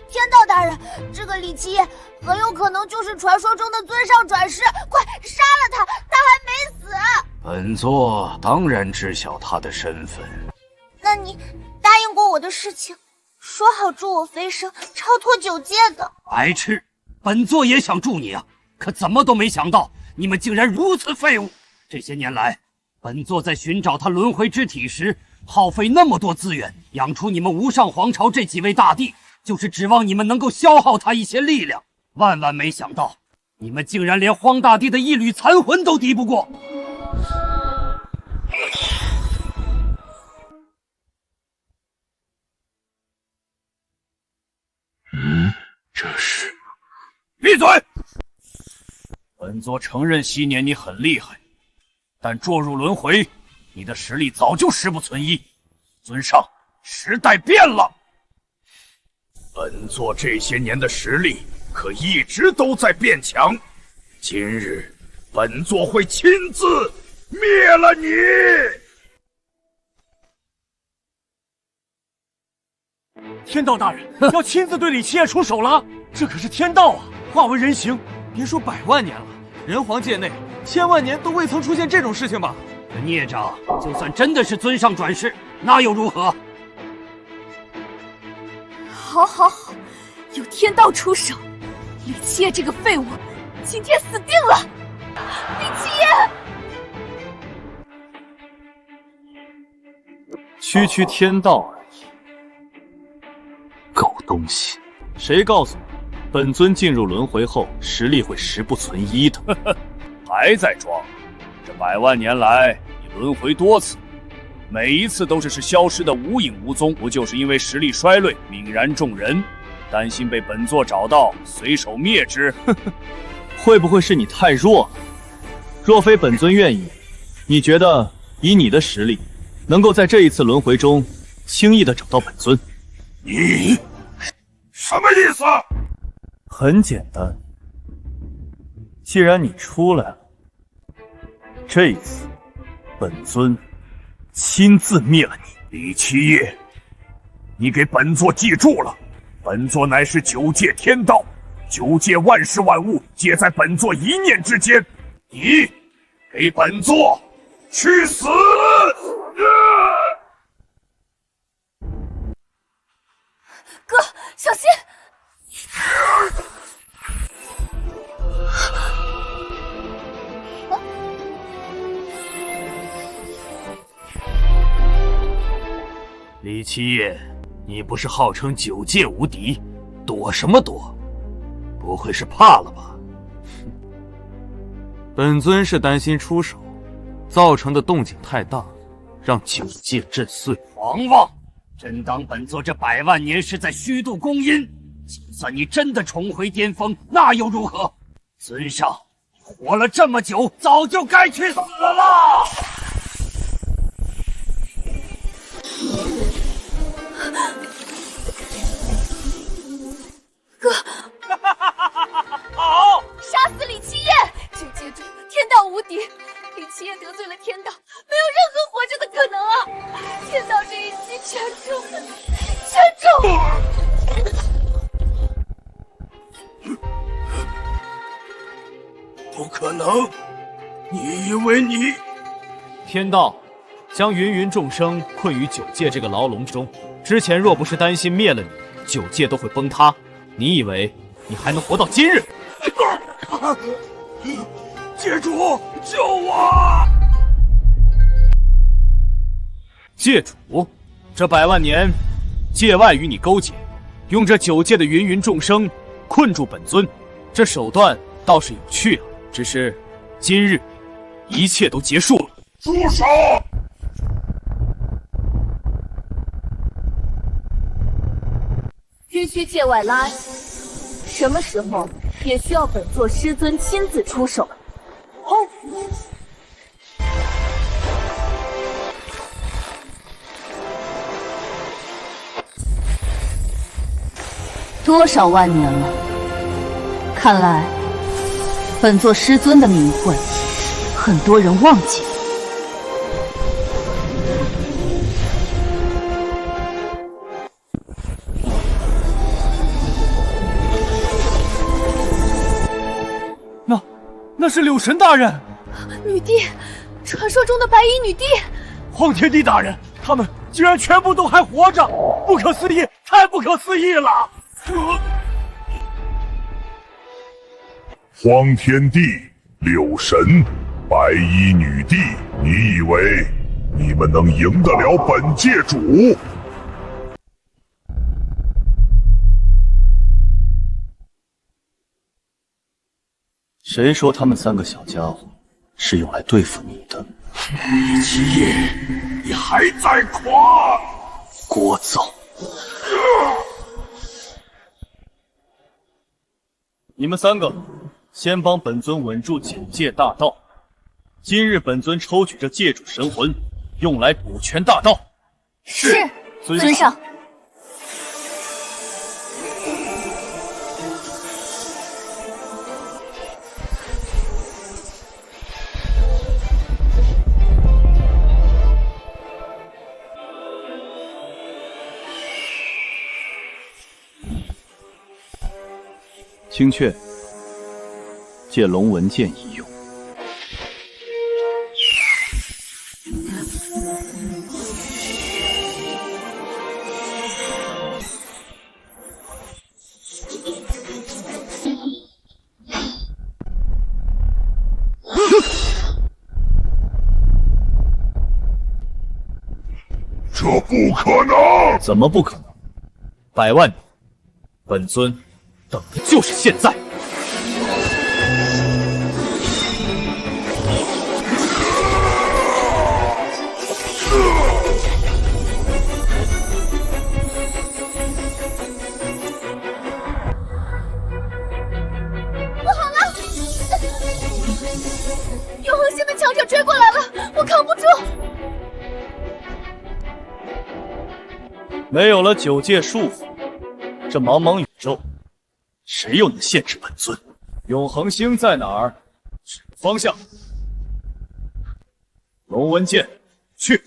天道大人，这个李七夜很有可能就是传说中的尊上转世，快杀了他，他还没死。
本座当然知晓他的身份。
那你答应过我的事情，说好助我飞升，超脱九界的。
白痴，本座也想助你啊，可怎么都没想到你们竟然如此废物。这些年来，本座在寻找他轮回之体时，耗费那么多资源，养出你们无上皇朝这几位大帝，就是指望你们能够消耗他一些力量。万万没想到，你们竟然连荒大帝的一缕残魂都敌不过。
这是……
闭嘴！本座承认昔年你很厉害，但堕入轮回，你的实力早就十不存一。尊上，时代变了。
本座这些年的实力可一直都在变强，今日本座会亲自灭了你！
天道大人要亲自对李七夜出手了，这可是天道啊，化为人形，
别说100万年了，人皇界内1000万年都未曾出现这种事情吧？
这孽障，就算真的是尊上转世，那又如何？
好，有天道出手，李七夜这个废物，今天死定了！李七
区
夜，
区天道而已。
狗东西！
谁告诉你，本尊进入轮回后实力会十不存一的？
还在装？这100万年来，你轮回多次，每一次都只是消失的无影无踪，不就是因为实力衰落，泯然众人，担心被本座找到，随手灭之？
会不会是你太弱了？若非本尊愿意，你觉得以你的实力，能够在这一次轮回中轻易的找到本尊？
你什么意思？
很简单，既然你出来了，这一次本尊亲自灭了你。
李七夜，你给本座记住了，本座乃是9界天道，9界万事万物皆在本座一念之间。你给本座去死！
哥，小心！
李七夜，你不是号称9界无敌，躲什么躲？不会是怕了吧？
本尊是担心出手造成的动静太大，让9界震碎。
狂妄！真当本座这100万年是在虚度光阴？就算你真的重回巅峰，那又如何？尊上，你活了这么久，早就该去死了！
哥，
好，
杀死李七夜！9界中天道无敌，李七夜得罪了天道，没有任何活着的可能啊！天道这一击全中！
不可能！
你以为你……
天道将芸芸众生困于九界这个牢笼中，之前若不是担心灭了你，九界都会崩塌。你以为你还能活到今日？
界主，救我！
界主，这100万年，界外与你勾结，用这九界的芸芸众生困住本尊，这手段倒是有趣啊。只是今日一切都结束了。
住手！
区区界外垃圾，什么时候也需要本座师尊亲自出手。多少万年了，看来本座师尊的名讳，很多人忘记了。
那是柳神大人，
女帝，传说中的白衣女帝。
荒天帝大人，他们竟然全部都还活着，不可思议，太不可思议了！
荒天帝、柳神、白衣女帝，你以为你们能赢得了本界主？
谁说他们3个小家伙是用来对付你的？
李七夜，你还在狂！
聒噪！你们3个先帮本尊稳住9界大道。今日本尊抽取这界主神魂，用来补全大道。
是，尊上。
青雀，借龙纹剑一用。
这不可能！
怎么不可能？100万年，本尊等的就是现在。
不好了！永恒星的强者追过来了，我扛不住。
没有了9界束缚，这茫茫宇宙，谁又能限制本尊？
永恒星在哪儿？指个方向。龙纹剑，去！